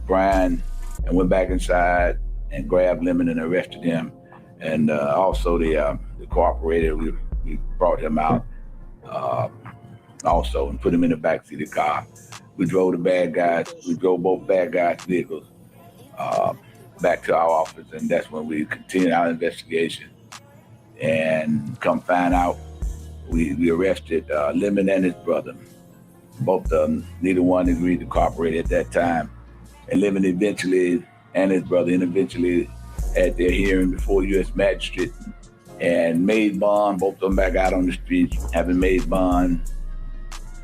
Brian and went back inside and grabbed Lemon and arrested him. And also the cooperator, we brought him out also and put him in the backseat of the car. We drove both bad guys' vehicles back to our office, and that's when we continued our investigation. And come find out, we arrested Lemon and his brother. Both of them, neither one agreed to cooperate at that time. And Lemon eventually, and his brother, had their hearing before U.S. magistrate and made bond, both of them back out on the streets, having made bond.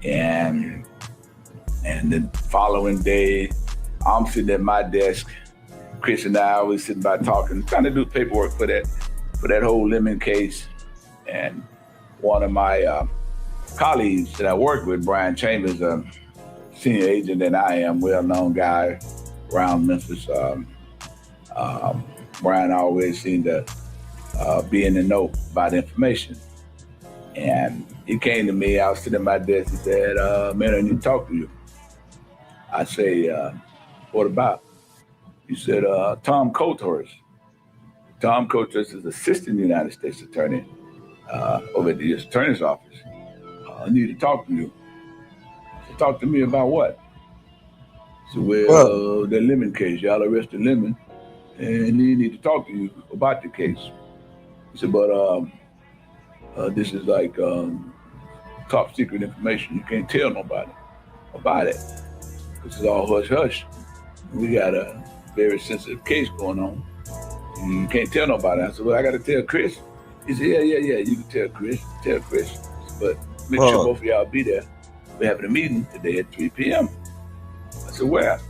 And the following day, I'm sitting at my desk. Chris and I was sitting by talking, trying to do paperwork for that whole Lemon case. And one of my colleagues that I work with, Brian Chambers, a senior agent than I am, well-known guy around Memphis. Brian always seemed to be in the know about information. And he came to me, I was sitting at my desk, he said, man, I need to talk to you. I say, what about? He said, Tom Coulthurst. Tom Coulthurst is Assistant United States Attorney over at the U.S. Attorney's Office. I need to talk to you. So talk to me about what? So, the Lemon case, y'all arrested Lemon, and he need to talk to you about the case. He said, but this is like top secret information. You can't tell nobody about it. This is all hush-hush. We got a very sensitive case going on. You can't tell nobody. I said, well, I got to tell Chris. He said, yeah, you can tell Chris. Tell Chris. But make sure both of y'all be there. We're having a meeting today at 3 p.m. I said, where?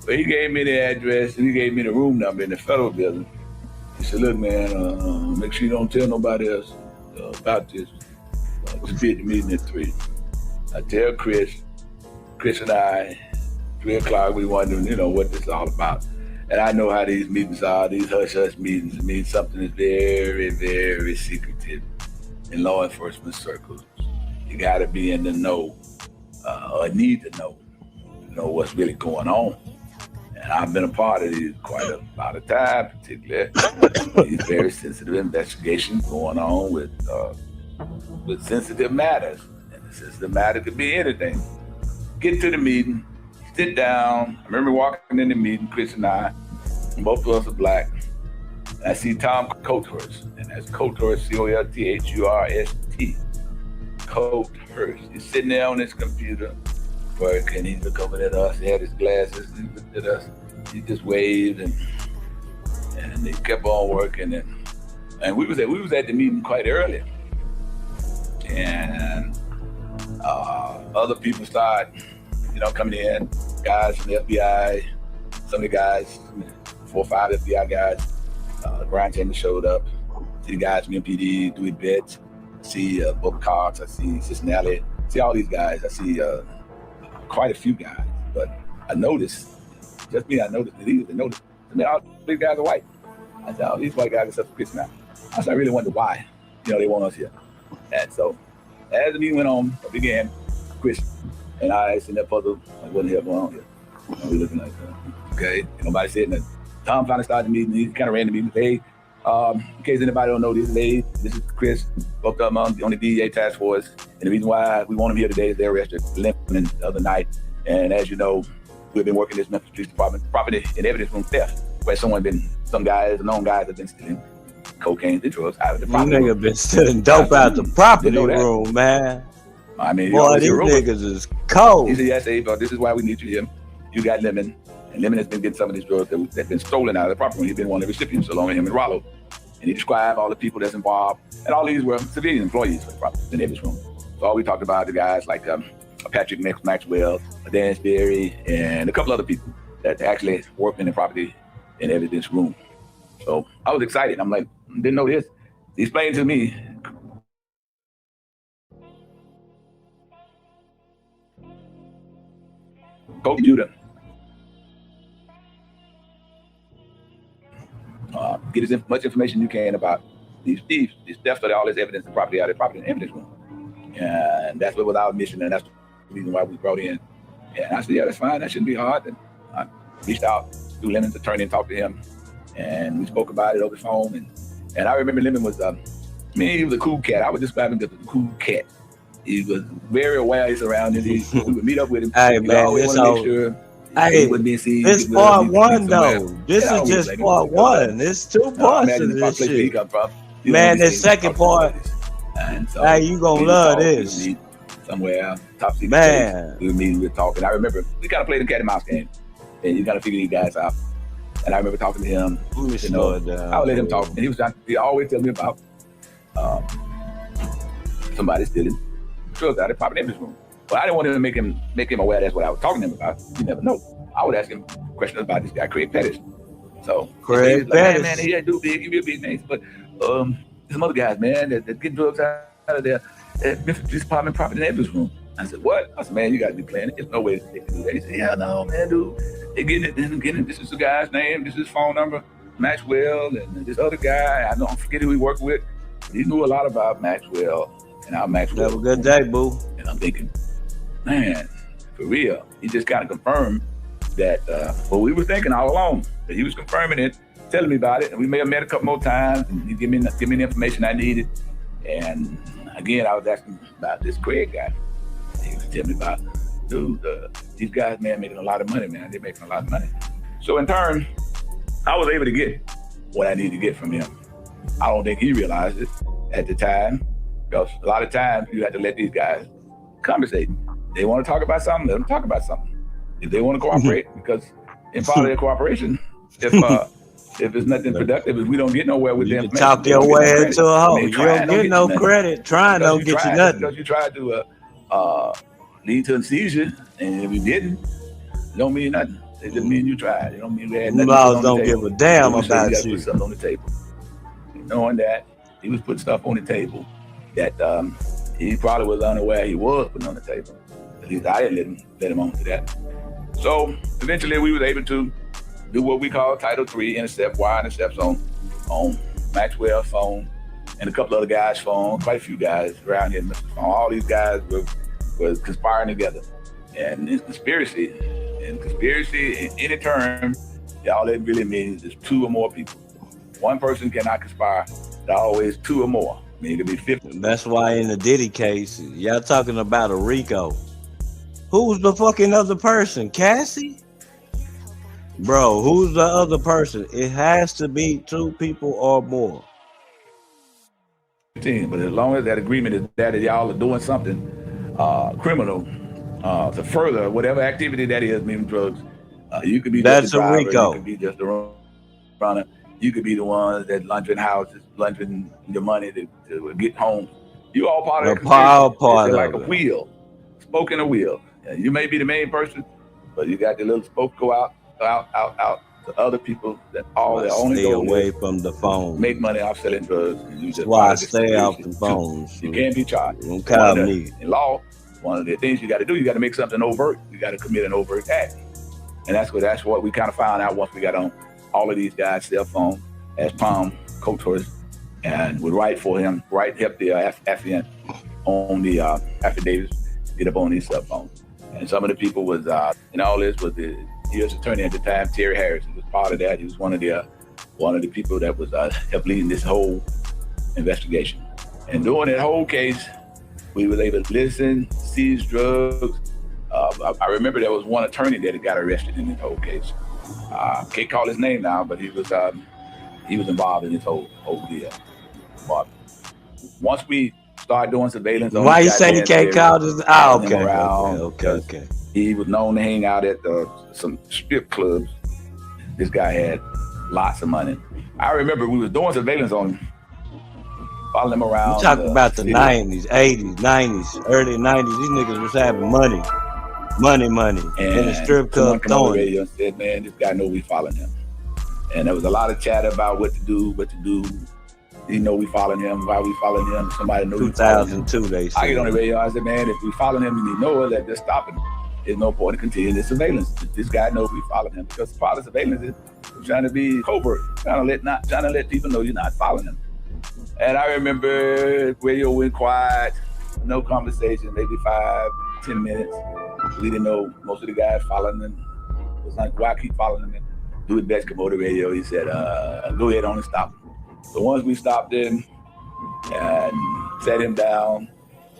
Well, he gave me the address and he gave me the room number in the federal building. He said, look, man, make sure you don't tell nobody else about this. Just be at the meeting at 3. I tell Chris and I, 3 o'clock, we wanted to know what this is all about. And I know how these meetings are, these hush-hush meetings. It means something is very, very secretive in law enforcement circles. You gotta be in the know, or need to know what's really going on. And I've been a part of these quite a lot of time, particularly these very sensitive investigations going on with sensitive matters. And the sensitive matter could be anything. Get to the meeting, sit down. I remember walking in the meeting, Chris and I, and both of us are black. And I see Tom Coulthurst, and that's Coulthurst, C-O-L-T-H-U-R-S-T. Coulthurst. He's sitting there on his computer working. He looked over at us. He had his glasses. He looked at us. He just waved, and he kept on working. And we was at the meeting quite early. And other people started, coming in. Guys from the FBI, some of the guys, 4 or 5 FBI guys. Brian Chambers showed up. See the guys from MPD, Dewey Betts. See Bob Cox. I see Cincinnati. See all these guys. I see quite a few guys. But I noticed, just me, I noticed all these guys are white. I said, these white guys are such a Chris now. I said, I really wonder why, they want us here. And so, as the meeting went on, I began, Chris, And I sitting there puzzled, like, what the hell going on here? And we looking like, okay, and nobody said nothing. Tom finally started the meeting. He kind of ran the meeting. Hey, in case anybody don't know, this is Chris, both of them on the DEA task force. And the reason why we want him here today is they arrested Lemon the other night. And as you know, we've been working this Memphis Police Department property and evidence room theft, where some known guys have been stealing cocaine and drugs out of the property. You nigga been stealing dope out the property room, man. I mean, boy, these niggas is cold. He said, yes, Abe, this is why we need you here. You got Lemon, and Lemon has been getting some of these drugs that have been stolen out of the property room. He's been one of the recipients along with him and Rollo. And he described all the people that's involved, and all these were civilian employees for the property in evidence room. So all we talked about the guys like Patrick Maxwell, Dan Sperry, and a couple other people that actually worked in the property in evidence room. So I was excited. I'm like, didn't know this. He explained to me. Coach Judah. Get as much information you can about these thieves, these thefts of all this evidence and property out of the property in the evidence room. And that's what was our mission, and that's the reason why we brought in. And I said, yeah, that's fine. That shouldn't be hard. And I reached out to Lemon's attorney and talked to him. And we spoke about it over the phone. And I remember Lemon was, he was a cool cat. I would describe him as a cool cat. He was very aware of his surroundings. We would meet up with him. Hey, man, always want to make sure he wouldn't be seen. This part one, though. This is just part one. There's 2 parts of this shit. Man, this second part, so hey, you gonna love this. Somewhere top secret. Man. We were meeting, we were talking. I remember we kind of played the cat and mouse game. And you got to figure these guys out. And I remember talking to him. I would let him talk. And he always tell me about somebody stealing drugs out of the property in this room. But I didn't want him to make him aware that's what I was talking to him about. You never know. I would ask him questions about this guy, Craig Pettis. So Craig Pettis. Man, he do big, he real big names. But some other guys, man, that get drugs out of there at Memphis Police Department property in this room. I said, what? I said, man, you got to be playing it. There's no way they can do that. He said, yeah, no, man, dude. They're getting it. This is the guy's name. This is his phone number. Maxwell and this other guy. I don't forget who he worked with. He knew a lot about Maxwell and how Maxwell. Have a good day, boo. And I'm thinking, man, for real. He just kind of confirmed that what we were thinking all along. That he was confirming it, telling me about it. And we may have met a couple more times. And he give me the information I needed. And again, I was asking about this Craig guy. He was telling me about, dude, these guys, man, making a lot of money, man. They're making a lot of money. So in turn, I was able to get what I needed to get from him. I don't think he realized it at the time, because a lot of times you have to let these guys conversate. They want to talk about something, let them talk about something. If they want to cooperate, because in part of their cooperation, if it's nothing productive, if we don't get nowhere with them, talk your way into a hole. You don't get no credit. Trying don't get you nothing. Because you tried to lead to a seizure, and if you didn't, it don't mean nothing. It just mean you tried. It don't mean we had nothing. Laws don't give a damn about you. Put something on the table. And knowing that he was putting stuff on the table that he probably was unaware he was putting on the table. At least I didn't let him on to that. So eventually we was able to do what we call Title III wire intercepts on Maxwell's phone and a couple other guys' phone, quite a few guys around here. All these guys were conspiring together. And in conspiracy, in any term, all that really means is 2 or more people. One person cannot conspire. There are always 2 or more. I mean, it could be 50. That's why in the Diddy case, y'all talking about a RICO. Who's the fucking other person? Cassie? Bro, who's the other person? It has to be 2 people or more. But as long as that agreement is that y'all are doing something criminal to further whatever activity that is, meaning drugs, you could be that's just a driver, RICO. You could be just the runner. You could be the ones that laundering houses, laundering your money to get home. You all part of it. All part it's of like it. A wheel, spoke in a wheel. And you may be the main person, but you got the little spoke go out to other people that all their only stay goal away is from the phone. Make money off selling drugs. And you That's why I stay off the phones. You can't be charged. Don't call me. In law, one of the things you got to do, you got to make something overt. You got to commit an overt act. And that's what we kind of found out once we got on all of these guys' cell phone as Tom Coulter's and would write help the affiant on the affidavits, get up on these cell phones. And some of the people was in all this was the U.S. attorney at the time, Terry Harris. He was part of that. He was one of the people that was helped leading this whole investigation. And during that whole case, we were able to listen, seize drugs. I remember there was one attorney that got arrested in this whole case. Can't call his name now, but he was involved in this whole deal. But once we started doing surveillance, why you say you can't call this? Okay. He was known to hang out at some strip clubs. This guy had lots of money. I remember we was doing surveillance on him, following him around. You talking about the 90s, 80s, 90s, early 90s. These niggas was having money. And in the strip club throwing. The radio and said, man, this guy know we following him. And there was a lot of chat about what to do. He know we following him, why we following him. Somebody knew 2002, they said. I get on the radio, I said, man, if we following him and he know us, let's stop him. There's no point in continuing this surveillance. This guy knows we following him because part of surveillance is trying to be covert, trying to let people know you're not following him. And I remember radio went quiet, no conversation, maybe 5-10 minutes. We didn't know most of the guys following him. It was like, why keep following him? Do his best, come over the radio. He said, go ahead on and stop him. So once we stopped him and sat him down,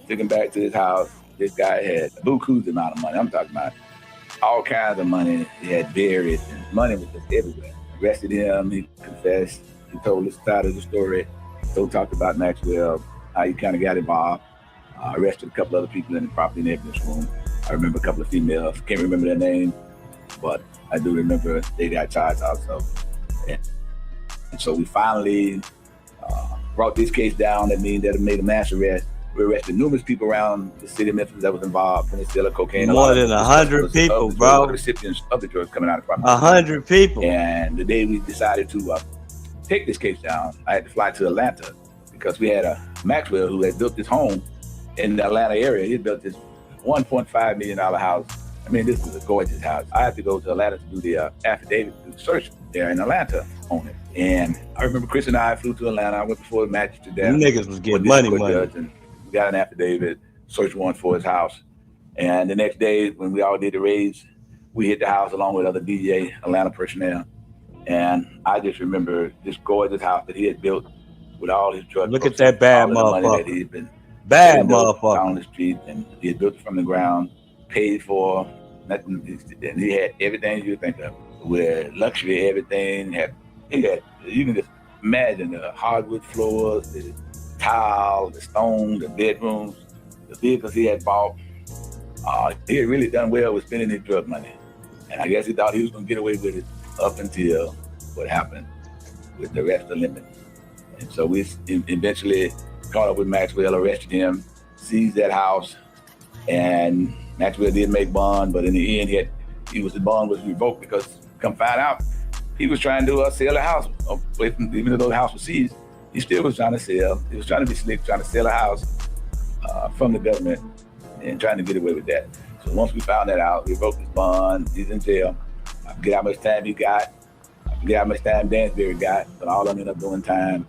took him back to his house, this guy had a buku's amount of money. I'm talking about all kinds of money. He had buried, and money was just everywhere. Arrested him, he confessed, he told his side of the story. So talked about Maxwell, how he kind of got involved. Arrested a couple other people in the property and evidence room. I remember a couple of females, can't remember their name, but I do remember they got charged also. And so we finally brought this case down. That means that it made a mass arrest. We arrested numerous people around the city of Memphis that was involved in the sale of cocaine. More than 100 people, bro. The recipients of the drugs coming out of the property. 100 people. And the day we decided to take this case down, I had to fly to Atlanta because we had a Maxwell who had built this home in the Atlanta area. He built this $1.5 million house. I mean, this was a gorgeous house. I had to go to Atlanta to do the affidavit, to do the search there in Atlanta on it. And I remember Chris and I flew to Atlanta. I went before the magistrate there. You niggas was getting money. And we got an affidavit, search warrant for his house. And the next day, when we all did the raids, we hit the house along with other DJ Atlanta personnel. And I just remember this gorgeous house that he had built with all his drugs. Look at that bad motherfucker. Bad motherfucker on the street, and he had built it from the ground, paid for nothing, and he had everything you think of, with luxury, everything. He had, you can just imagine the hardwood floors, the tile, the stone, the bedrooms, the vehicles he had bought. He had really done well with spending his drug money, and I guess he thought he was gonna get away with it up until what happened with the arrest limit. And so we eventually caught up with Maxwell, arrested him, seized that house, and Maxwell did make bond, but in the end, the bond was revoked because, come find out, he was trying to sell a house. Even though the house was seized, he still was trying to sell. He was trying to be slick, trying to sell a house from the government and trying to get away with that. So once we found that out, we revoked his bond. He's in jail. I forget how much time he got. I forget how much time Dansbury got, but all of them ended up doing time.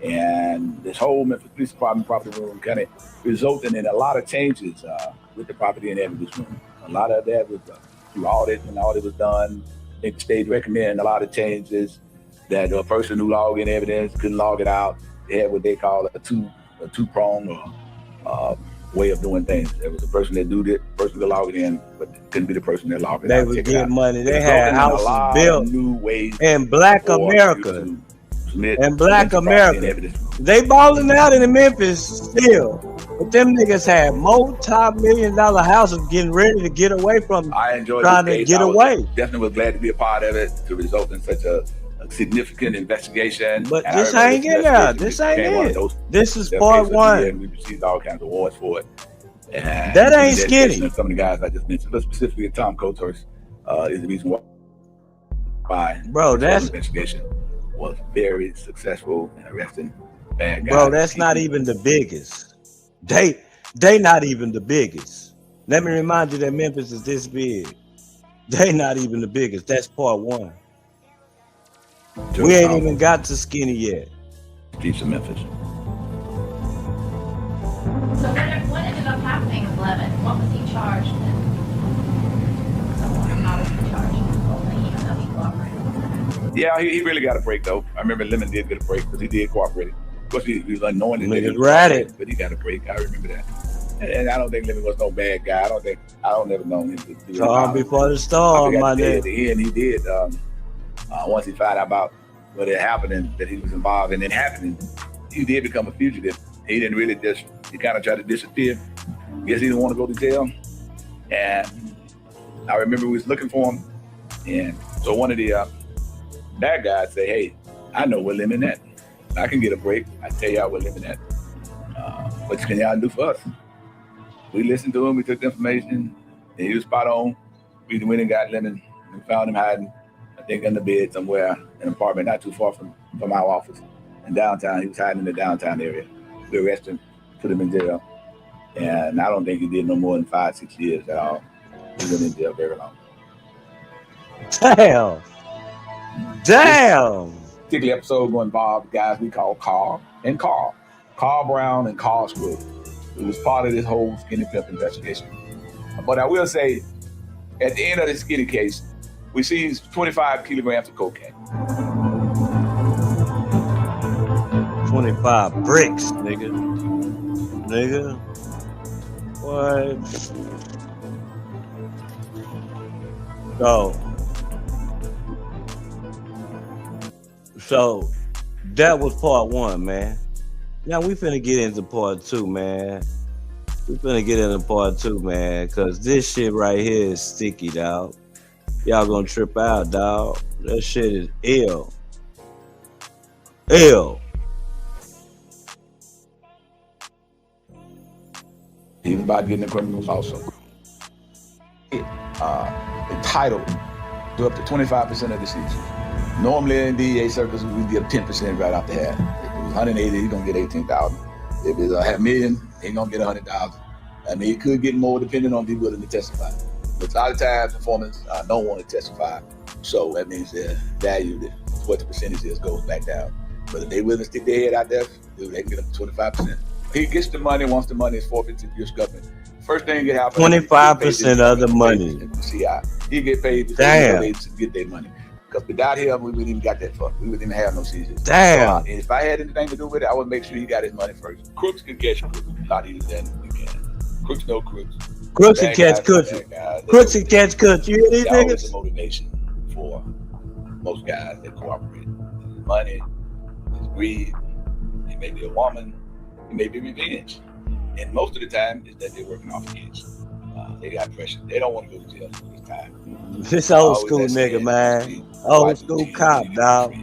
And this whole Memphis Police Department property room kind of resulted in a lot of changes with the property and evidence room. A lot of that was through audit. When the audit was done, I think the state recommended a lot of changes that a person who logged in evidence couldn't log it out. They had what they call a two-prong way of doing things. There was a person that did it, person that logged it in, but couldn't be the person that logged it out. They was getting money. They had houses built new ways in Black America. In Black America. They balling out in Memphis still. But them niggas had multi-million-dollar houses getting ready to get away from I enjoyed trying to get away. Definitely was glad to be a part of it to result in such a significant investigation. But this ain't it now. This ain't it. This is part one. And we received all kinds of awards for it. And that ain't skinny. Some of the guys I just mentioned, but specifically Tom Coathurst is the reason why that investigation was very successful in arresting bad guys. Bro, that's not even the biggest. They not even the biggest. Let me remind you that Memphis is this big. They not even the biggest. That's part one. We ain't even got to skinny yet. Streets of Memphis. So what ended up happening with Levin? What was he charged with? Yeah, he really got a break though. I remember Lemon did get a break because he did cooperate. Of course, he was unknowing that he was cooperating, but he got a break. I remember that. And I don't think Lemon was no bad guy. I don't ever know him to do Calm before the storm, my nigga. At the end, he did. Once he found out about what had happened and that he was involved in it happening, he did become a fugitive. He didn't really he kind of tried to disappear. Guess he didn't want to go to jail. And I remember we was looking for him. And so one of the bad guys say, hey, I know where Lemon at. I can get a break. I tell y'all where Lemon at. What can y'all do for us? We listened to him. We took the information. And he was spot on. We went and got Lemon. We found him hiding, I think, under the bed somewhere in an apartment not too far from our office in downtown. He was hiding in the downtown area. We arrested him, put him in jail. And I don't think he did no more than 5-6 years at all. He went in jail very long. Damn. Particular episode going to involve guys we call Carl and Carl. Carl Brown and Carl Scruggs. It was part of this whole Skinny Pimp investigation. But I will say, at the end of the Skinny case, we seized 25 kilograms of cocaine. 25 bricks, nigga. What? So that was part one, man. Now we finna get into part two, man. Cause this shit right here is sticky, dog. Y'all gonna trip out, dog. That shit is ill. He's about getting the criminals also. Entitled to up to 25% of the seats. Normally in DEA circles, we get 10% right off the hat. If it was 180, he's gonna get 18,000. If it's $500,000, he's gonna get 100,000. I mean, he could get more depending on if he's willing to testify. But a lot of times, informants don't want to testify. So that means their value, what the percentage is, goes back down. But if they willing to stick their head out there, they can get up to 25%. He gets the money once the money is forfeited to the U.S. government. First thing that happens, 25% of the money. He get paid to get their money. Because without him, we wouldn't even got that fuck. We wouldn't even have no seizures. Damn. So, if I had anything to do with it, I would make sure he got his money first. Crooks can catch crooks a lot easier than we can. Crooks know crooks. Crooks can catch crooks. Crooks can catch crooks. You hear these niggas? It's a motivation for most guys that cooperate. It's money, it's greed, it may be a woman, it may be revenge. And most of the time, it's that they're working off kids. They got pressure. They don't want to go to jail this time. This old school nigga, man. Old school cop, dog.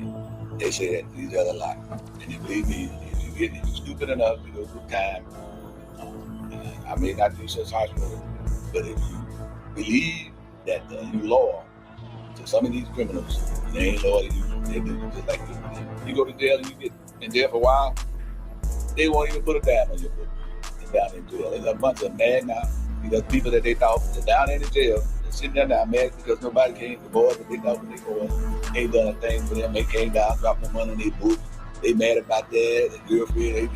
They say that these other lot. And you believe me, if you're stupid enough to go through time, I may not do such hospital, but if you believe that you're loyal to some of these criminals, they ain't loyal to you. They do just like you. You go to jail and you get in jail for a while, they won't even put a dime on your book. They're down in jail. There's a bunch of mad now. Because people that they thought they're down in the jail, they're sitting there now mad because nobody came to board, but they thought when they board, ain't done a thing for them. They came down, dropped the money in their boot. They mad about that. The girlfriend,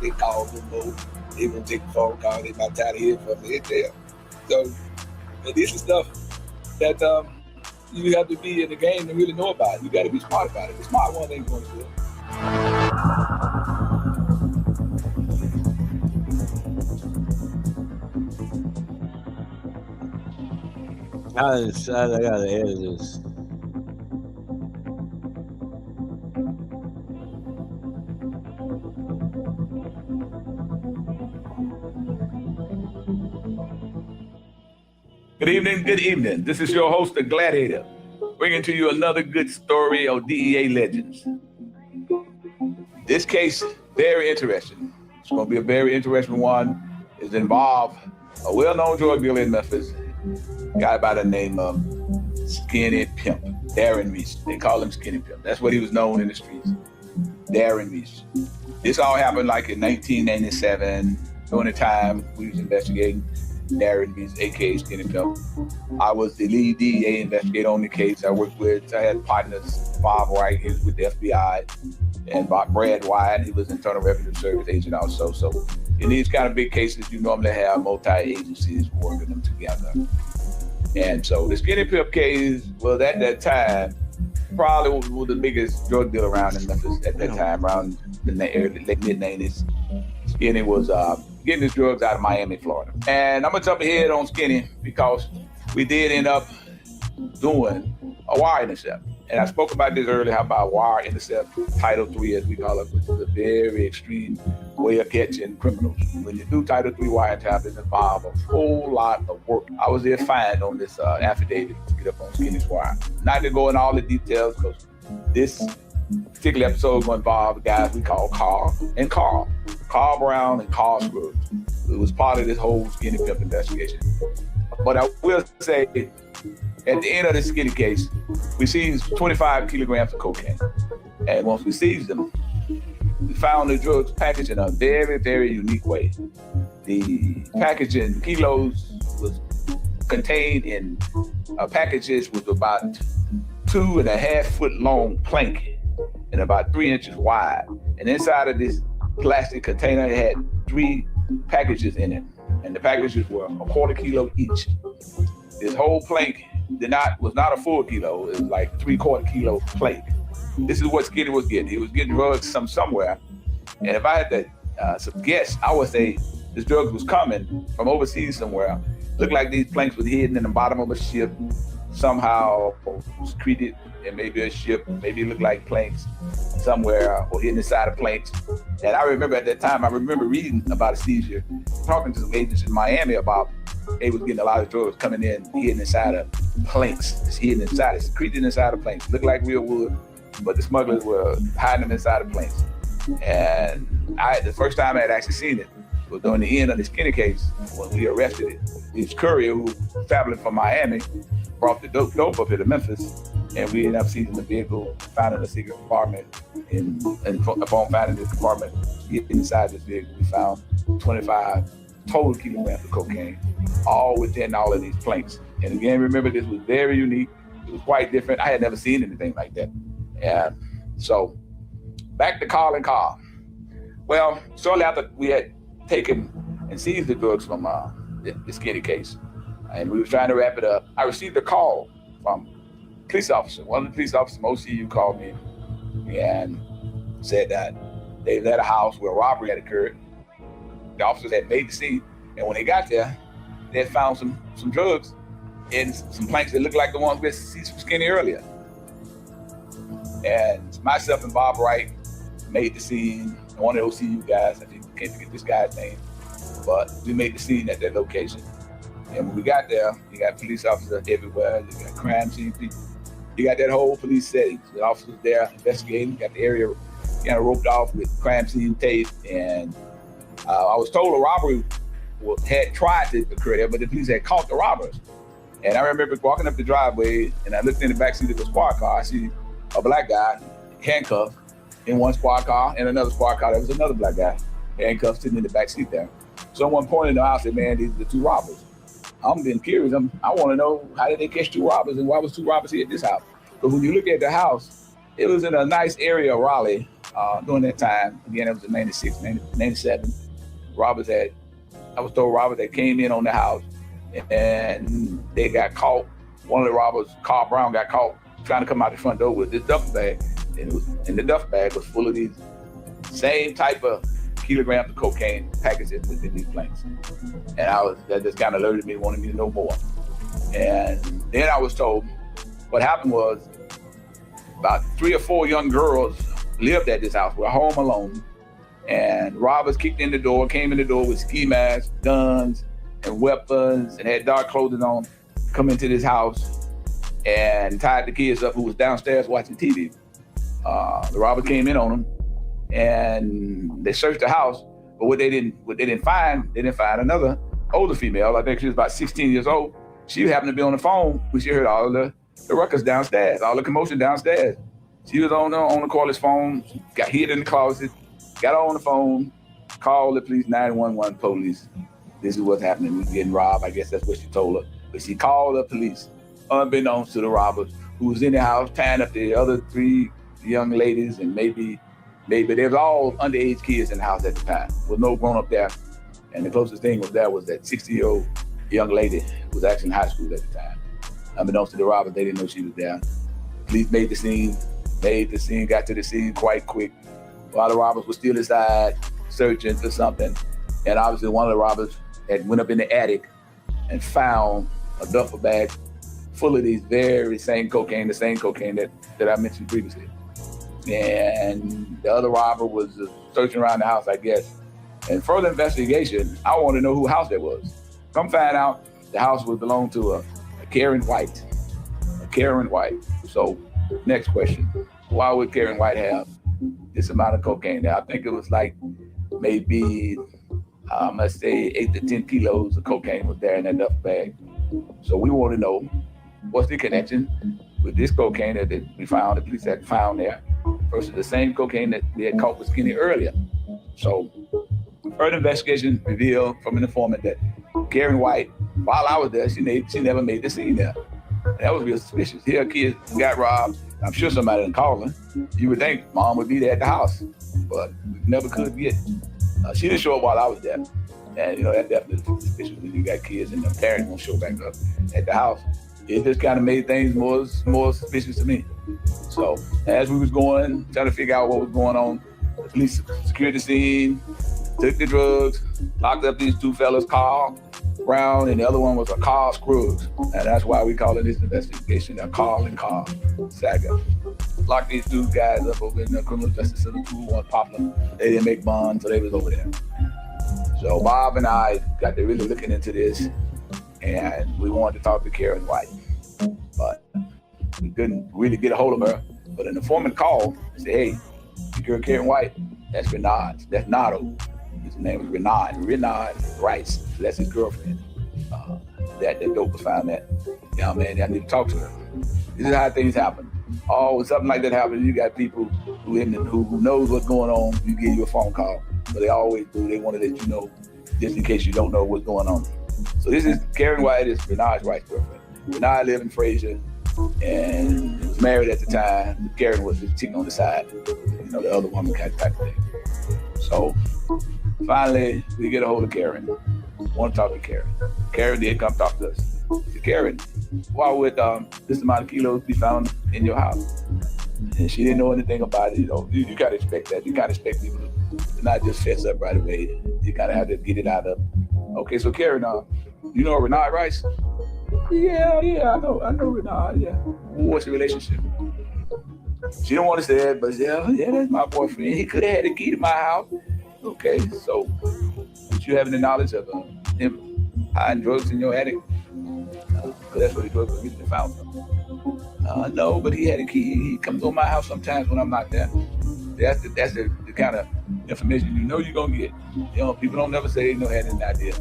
they called them both. They gonna take a phone call. They about tired of hearing from them in jail. So, but this is stuff that you have to be in the game to really know about. You got to be smart about it. The smart one ain't going to do it. I gotta edit this. Good evening. This is your host, The Gladiator, bringing to you another good story of DEA legends. This case, very interesting. It's going to be a very interesting one. It involves a well-known drug dealer in Memphis, a guy by the name of Skinny Pimp, Darren Reese. They call him Skinny Pimp. That's what he was known in the streets, Darren Reese. This all happened like in 1997, during the time we was investigating Darren Reese, aka Skinny Pimp. I was the lead DEA investigator on the case. I had partners, Bob Wright, he was with the FBI, and Brad Wyatt, he was Internal Revenue Service agent also. So in these kind of big cases, you normally have multi-agencies working them together. And so the Skinny Pimp case was at that time probably was the biggest drug dealer around in Memphis at that time, around the late mid-90s. Skinny was getting his drugs out of Miami, Florida. And I'm gonna jump ahead on Skinny because we did end up doing a wire intercept. And I spoke about this earlier, how about wire intercept, Title III as we call it, which is a very extreme way of catching criminals. When you do Title III wiretap, it involves a whole lot of work. I was there fined on this affidavit to get up on Skinny's wire. Not to go in all the details, because this particular episode will involve guys we call Carl and Carl. Carl Brown and Carl Scruggs. It was part of this whole Skinny Pimp investigation. But I will say, at the end of the Skinny case, we seized 25 kilograms of cocaine. And once we seized them, we found the drugs packaged in a very, very unique way. The packaging kilos was contained in packages with about 2.5 foot long plank and about 3 inches wide. And inside of this plastic container, it had 3 packages in it. And the packages were 1/4 kilo each. This whole plank was not a full kilo. It was like 3/4 kilo plank. This is what Skinny was getting. He was getting drugs somewhere. And if I had to guess, I would say this drugs was coming from overseas somewhere. Looked like these planks were hidden in the bottom of a ship, somehow secreted in maybe a ship. Maybe it looked like planks somewhere or hidden inside of planks. And I remember at that time, I remember reading about a seizure, talking to some agents in Miami about they was getting a lot of drugs coming in, hidden inside of planks, just hidden inside it, secreted inside of planks. Looked like real wood, but the smugglers were hiding them inside of planks. And the first time I had actually seen it was during the end of the Skinny case when we arrested it. This courier who was traveling from Miami brought the dope up here to Memphis, and we ended up seizing the vehicle, finding a secret compartment, and upon finding this compartment, inside this vehicle, we found 25 total kilograms of cocaine, all within all of these planks. And again, remember, this was very unique. It was quite different. I had never seen anything like that. And so, back to Carl and Carl. Well, shortly after we had taken and seized the drugs from the Skinny case, and we were trying to wrap it up, I received a call from a police officer. One of the police officers from OCU called me and said that they was at a house where a robbery had occurred. The officers had made the scene, and when they got there, they had found some drugs in some planks that looked like the ones we had seized from Skinny earlier. And myself and Bob Wright made the scene. One of the OCU guys, I can't forget this guy's name, but we made the scene at that location. And when we got there, you got police officers everywhere, you got crime scene people. You got that whole police setting. The officers there investigating, got the area kind of roped off with crime scene tape. And I was told a robbery had tried to occur there, but the police had caught the robbers. And I remember walking up the driveway, and I looked in the backseat of the squad car. I see a black guy handcuffed in one squad car, and another squad car, there was another black guy handcuffed sitting in the backseat there. Someone pointed them out and said, "Man, these are the 2 robbers." I'm getting curious. I want to know, how did they catch 2 robbers, and why was 2 robbers here at this house? Because when you look at the house, it was in a nice area of Raleigh during that time. Again, it was in 96, 97. I was told robbers that came in on the house, and they got caught. One of the robbers, Carl Brown, got caught trying to come out the front door with this duffel bag. And the duffel bag was full of these same type of kilograms of cocaine packages within these planks. And that just kind of alerted me, wanted me to know more. And then I was told what happened was about 3 or 4 young girls lived at this house, were home alone. And robbers came in the door with ski masks, guns, and weapons, and had dark clothing on, come into this house and tied the kids up who was downstairs watching TV. The robbers came in on them, and they searched the house. But what they didn't find another older female. I think she was about 16 years old. She happened to be on the phone when she heard all of the ruckus downstairs, all the commotion downstairs. She was on the cordless phone, got hid in the closet, got on the phone, called the police, 911 police. This is what's happening. We're getting robbed. I guess that's what she told her. But she called the police, unbeknownst to the robbers, who was in the house tying up the other 3 young ladies, and maybe they was all underage kids in the house at the time. There was no grown up there. And the closest thing was that 60-year-old young lady who was actually in high school at the time. Unbeknownst to the robbers, they didn't know she was there. Police made the scene, got to the scene quite quick. While the robbers were still inside, searching for something. And obviously one of the robbers had went up in the attic and found a duffel bag full of these very same cocaine, the same cocaine that I mentioned previously. And the other robber was searching around the house, I guess. And further investigation, I want to know whose house that was. Come find out, the house would belong to a Karen White. A Karen White. So, next question. Why would Karen White have this amount of cocaine? Now, I think it was like maybe, let's say 8 to 10 kilos of cocaine was there in that duffel bag. So we want to know what's the connection with this cocaine that we found, the police had found there, versus the same cocaine that they had caught with Skinny earlier. So further investigation revealed from an informant that Karen White, while I was there, she never made the scene there. And that was real suspicious. Here, kids got robbed. I'm sure somebody didn't call her. You would think mom would be there at the house, but we never could get. She didn't show up while I was there. And you know, that definitely suspicious when you got kids and the parents won't show back up at the house. It just kind of made things more suspicious to me. So as we was going, trying to figure out what was going on, the police secured the scene, took the drugs, locked up these two fellas, Carl Brown, and the other one was a Carl Scruggs. And that's why we call it this investigation, a Carl and Carl saga. Locked these two guys up over in the criminal justice center, 201 Poplar. They didn't make bonds, so they was over there. So Bob and I got to really looking into this, and we wanted to talk to Karen White, but we couldn't really get a hold of her. But an informant called and said, hey, you hear Karen White? That's Renard. That's Nardo. His name is Renard Rice. So that's his girlfriend. That dope was found that. Young man, I need to talk to her. This is how things happen. Oh, when something like that happens, you got people who knows what's going on. You give you a phone call, but they always do. They want to let you know, just in case you don't know what's going on. So this is Karen White, is Renard's Rice's girlfriend. Renard lived in Fraser and was married at the time. Karen was just cheating on the side. You know, the other woman kind of type of thing. So finally, we get a hold of Karen. Want to talk to Karen. Karen did come talk to us. Said, Karen, why would this amount of kilos be found in your house? And she didn't know anything about it. You know, you gotta expect that. You gotta expect people to not just fess up right away. You gotta have to get it out of them. Okay, so Karen, you know Renard Rice? Yeah, I know Renard, yeah. What's your relationship? She don't want to say it, but yeah, that's my boyfriend. He could have had a key to my house. Okay, so did you have any knowledge of him hiding drugs in your attic? Because that's where the drugs were recently found from. No, but he had a key. He comes on my house sometimes when I'm not there. That's the kind of information you know you're gonna get. You know, people don't never say they had an idea.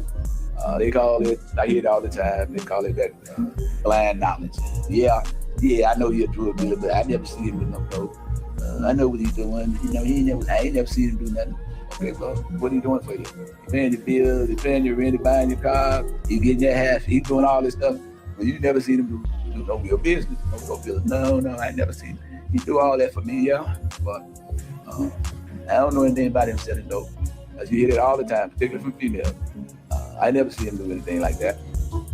They call it, I hear it all the time, they call it that blind knowledge. Yeah, I know you're a drug dealer, but I never see him with no dope. I know what he's doing. You know, I ain't never seen him do nothing. Okay, well, what are you doing for you? You paying your bills, you paying your rent, you buying your car, you getting your half, he's doing all this stuff, but you never seen him do no real business, no dope dealer. No, I ain't never seen him. He do all that for me, yeah, but I don't know anything about him selling dope. As you hear it all the time, particularly from females. I never see him do anything like that.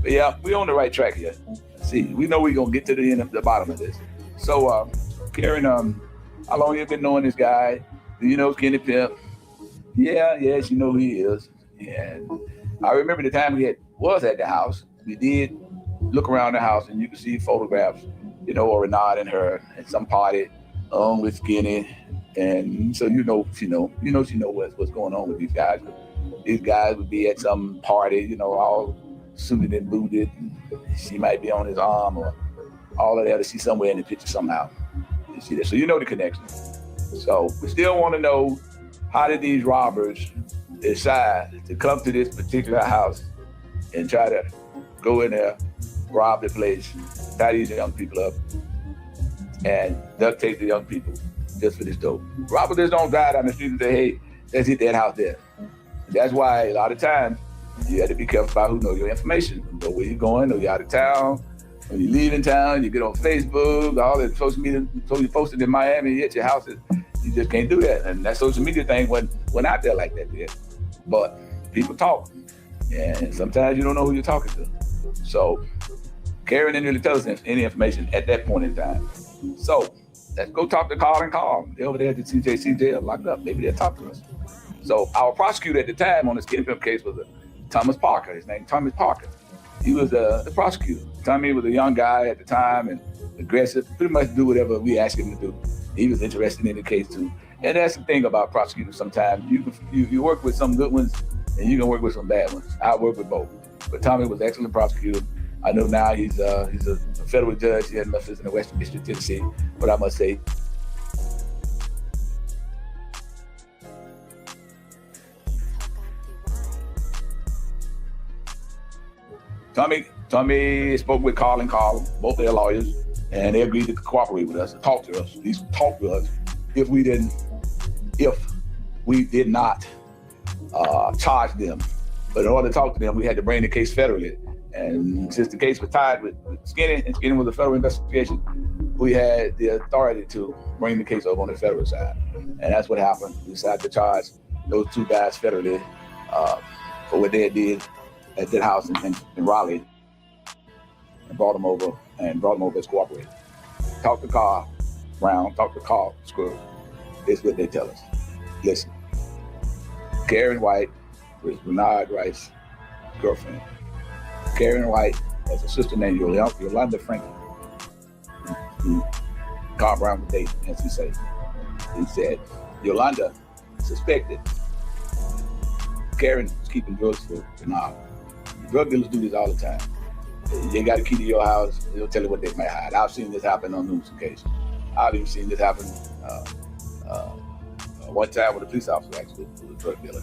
But yeah, we on the right track here. See, we know we're gonna get to the end of the bottom of this. So, Karen, how long you been knowing this guy? Do you know Skinny Pimp? Yeah, you know who he is. And I remember the time we was at the house. We did look around the house, and you could see photographs, you know, of Renard and her at some party, along with Skinny. And so she know what's going on with these guys. These guys would be at some party, you know, all suited and booted. She might be on his arm or all of that, or she's somewhere in the picture somehow. You see that? So you know the connection. So we still want to know, how did these robbers decide to come to this particular house and try to go in there, rob the place, tie these young people up, and duct tape the young people just for this dope? Robbers just don't drive down the street and say, hey, let's hit that house there. That's why a lot of times you have to be careful about who knows your information. Know where you're going, know you're out of town. When you leave in town, you get on Facebook, all that social media, so you posted in Miami, you at your house. You just can't do that. And that social media thing went out there like that did. But people talk. And sometimes you don't know who you're talking to. So Karen didn't really tell us any information at that point in time. So let's go talk to Carl and Carl. They're over there at the CJ locked up. Maybe they'll talk to us. So our prosecutor at the time on the skinny pimp case was Thomas Parker. His name, Thomas Parker. He was the prosecutor. Tommy was a young guy at the time and aggressive, pretty much do whatever we asked him to do. He was interested in the case too. And that's the thing about prosecutors sometimes. You work with some good ones and you can work with some bad ones. I work with both. But Tommy was an excellent prosecutor. I know now he's a federal judge here in Memphis in the Western District of Tennessee. But I must say, Tommy spoke with Carl and Carl, both their lawyers, and they agreed to cooperate with us and talk to us. At least talk to us if we did not charge them. But in order to talk to them, we had to bring the case federally. And since the case was tied with Skinny, and Skinny was a federal investigation, we had the authority to bring the case over on the federal side. And that's what happened. We decided to charge those two guys federally for what they did at that house in Raleigh, and brought them over as cooperating. Talk to Carl Brown, talk to Carl Scruggs. This is what they tell us. Listen, Karen White was Bernard Rice's girlfriend. Karen White has a sister named Yolanda Franklin, who Carl Brown was dating, as he said. He said, Yolanda suspected Karen was keeping drugs for Bernard. Drug dealers do this all the time. You got a key to your house, they'll tell you what they may hide. I've seen this happen on numerous occasions. I've even seen this happen one time with a police officer actually was a drug dealer.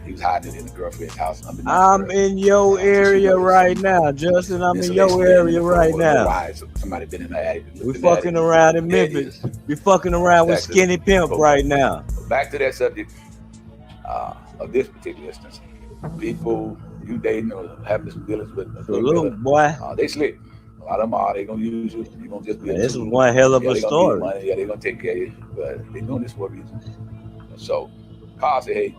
He was hiding it in the girlfriend's house. I'm in your area right now, Justin. I'm in your area right now. Somebody been in the attic. We fucking around in Memphis. We fucking around with Skinny Pimp right now. Back to that subject of this particular instance. People you dating or having some dealings with a drug dealer, boy, they slick. A lot of them are. They gonna use you. You gonna just be. This is one hell of a story. Yeah, they gonna take care of you, but they doing this for a reason. So, Carl said, "Hey,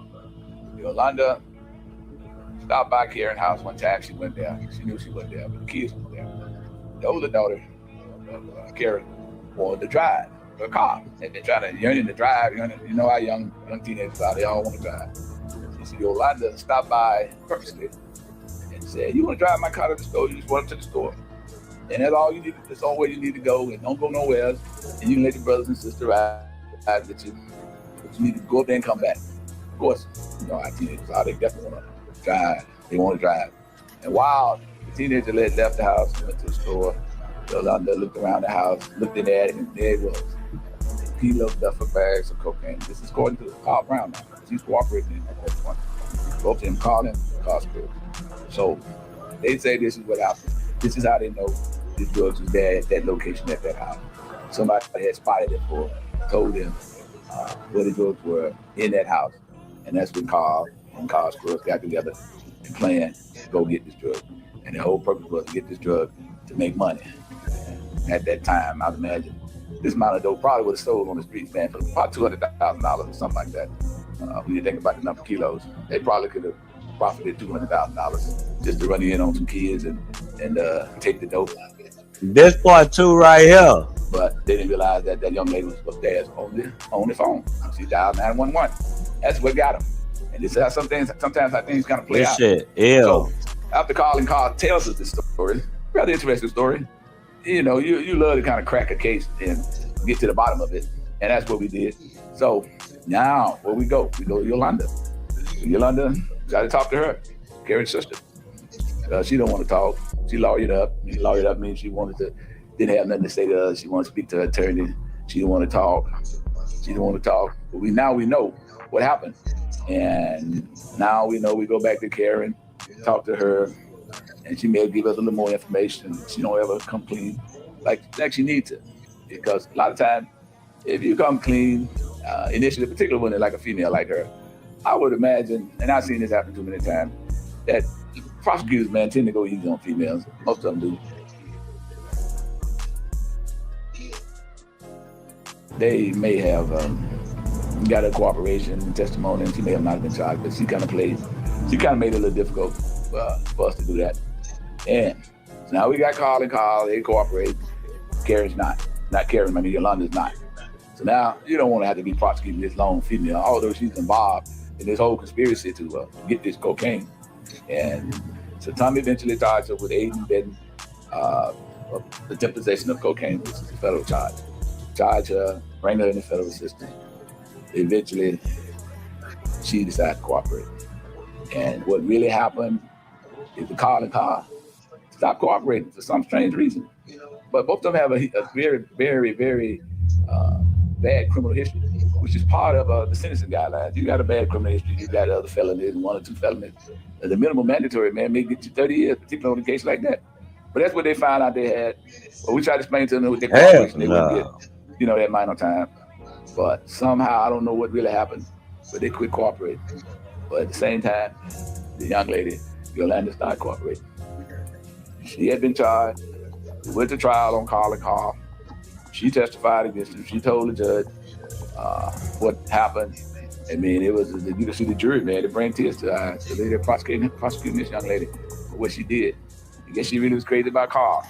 Yolanda stopped by Karen's house one time. She went there. She knew she wasn't there, but the kids was there. The older daughter, Karen, wanted to drive her car. And they're trying to yearning to drive. You know how young teenagers are. They all want to drive. So Yolanda stopped by purposely and said, "You want to drive my car to the store? You just want it to the store. And that's all you need. That's all where you need to go. And don't go nowhere else. And you can let your brothers and sisters ride with you. But you need to go up there and come back." Of course, our teenagers, they definitely want to drive. They want to drive. And while the teenager left the house, went to the store, Yolanda looked around the house, looked in the attic, and there it was. A kilo of duffel bags of cocaine. This is according to Carl Brown now. He's cooperating at that point. Both of them called him Carl Scruggs. So they say this is what happened. This is how they know the drugs was there at that location at that house. Somebody had spotted it for, told them where the drugs were in that house. And that's when Carl and Carl Scruggs got together and planned to go get this drug. And the whole purpose was to get this drug to make money. And at that time, I'd imagine this amount of dope probably would have sold on the street, man, for about $200,000 or something like that. When you think about the number of kilos, they probably could have profited $200,000 just to run in on some kids and take the dope. This part two right here. But they didn't realize that that young lady was upstairs on the phone. She dialed 911. That's what got him. And this is how sometimes how things kind of play out. Shit, ew. So after Carl tells us this story, rather interesting story. You know, you love to kind of crack a case and get to the bottom of it. And that's what we did. So now where we go? We go to Yolanda. Yolanda, got to talk to her, Karen's sister. She don't want to talk. She lawyered up. She lawyered up means she didn't have nothing to say to us. She wanted to speak to her attorney. She didn't want to talk. But now we know what happened. And now we know we go back to Karen, talk to her, and she may give us a little more information. She don't ever come clean like she needs to. Because a lot of times, if you come clean, initially, particularly when they're like a female like her, I would imagine, and I've seen this happen too many times, that prosecutors, man, tend to go easy on females. Most of them do. They may have got a cooperation and testimony, and she may have not been charged, but she kind of made it a little difficult for us to do that. And so now we got Carl and Carl, they cooperate. Karen's not. not carrying. I mean, Yolanda's not. So now you don't want to have to be prosecuting this lone female, although she's involved in this whole conspiracy to get this cocaine. And so Tommy eventually charged her with aiding and abetting the deposition of cocaine, which is a federal charge. Charge her, bring her in the federal system. Eventually, she decided to cooperate. And what really happened is the calling car stopped cooperating for some strange reason. But both of them have a very, very, very bad criminal history, which is part of the sentencing guidelines. You got a bad criminal history, you got other felonies, 1 or 2 felonies. The minimum mandatory, man, may get you 30 years, particularly on a case like that. But that's what they found out they had. Well, we tried to explain to them with their cooperation, they wouldn't get, that amount of time. But somehow, I don't know what really happened, but they quit cooperating. But at the same time, the young lady, Yolanda, started cooperating. She had been charged, went to trial on calling car. She testified against him. She told the judge what happened. I mean, it was, you can see the jury, man, they bring tears to her eyes. So they're prosecuting this young lady for what she did. I guess she really was crazy about Carl.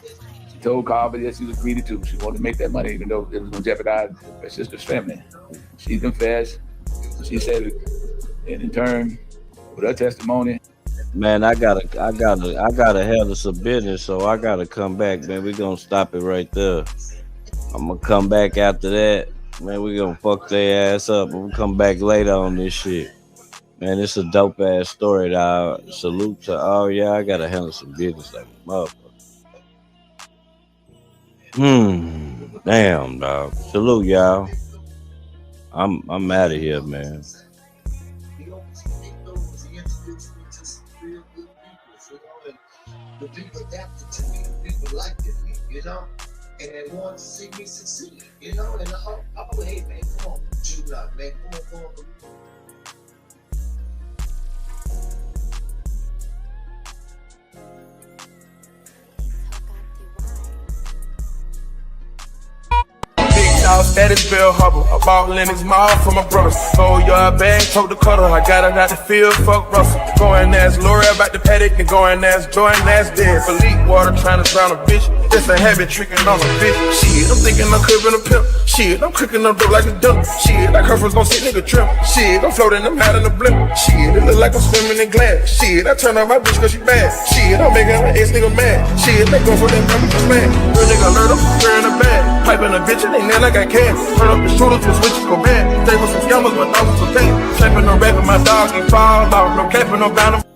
She told Carl, but yes, she was greedy too. She wanted to make that money, even though it was going to jeopardize her sister's family. She confessed. She said it, and in turn, with her testimony. Man, I gotta handle some business, so I gotta come back, man. We're gonna stop it right there. I'm gonna come back after that. Man, we're gonna fuck their ass up. We'll come back later on this shit. Man, it's a dope ass story, dog. Salute to all y'all. I gotta handle some business like a motherfucker. Damn, dog. Salute, y'all. I'm out of here, man. The people adapted to me, the people liked me, and they wanted to see me succeed, and oh, hey man, come on, Jude up, man, come on. Status Bell Harbor, I bought Lennox Mall for my brothers. Sold your bag, told the cutter, I got it out the field, fuck Russell. Going ass Lori about the paddock, and going ass Jordan, ass dead. For leak water, trying to drown a bitch, it's a habit tricking on a bitch. Shit, I'm thinking I'm crippin' a pimp. Shit, I'm cooking up dope like a dump. Shit, like her friends gon' sit nigga trim. Shit, I'm floating, I'm out in the blimp. Shit, it look like I'm swimming in glass. Shit, I turn on my bitch cause she bad. Shit, I'm making my ex nigga mad. Shit, they go for that number for man. Real nigga alert up, wearing a bag. Piping a bitch, and they nail like I can. Turn up the shooters with switches go bad. Stay with some scammers, but dogs for pain. Trapping no rap with my dog, he fall off. No capping, no bound.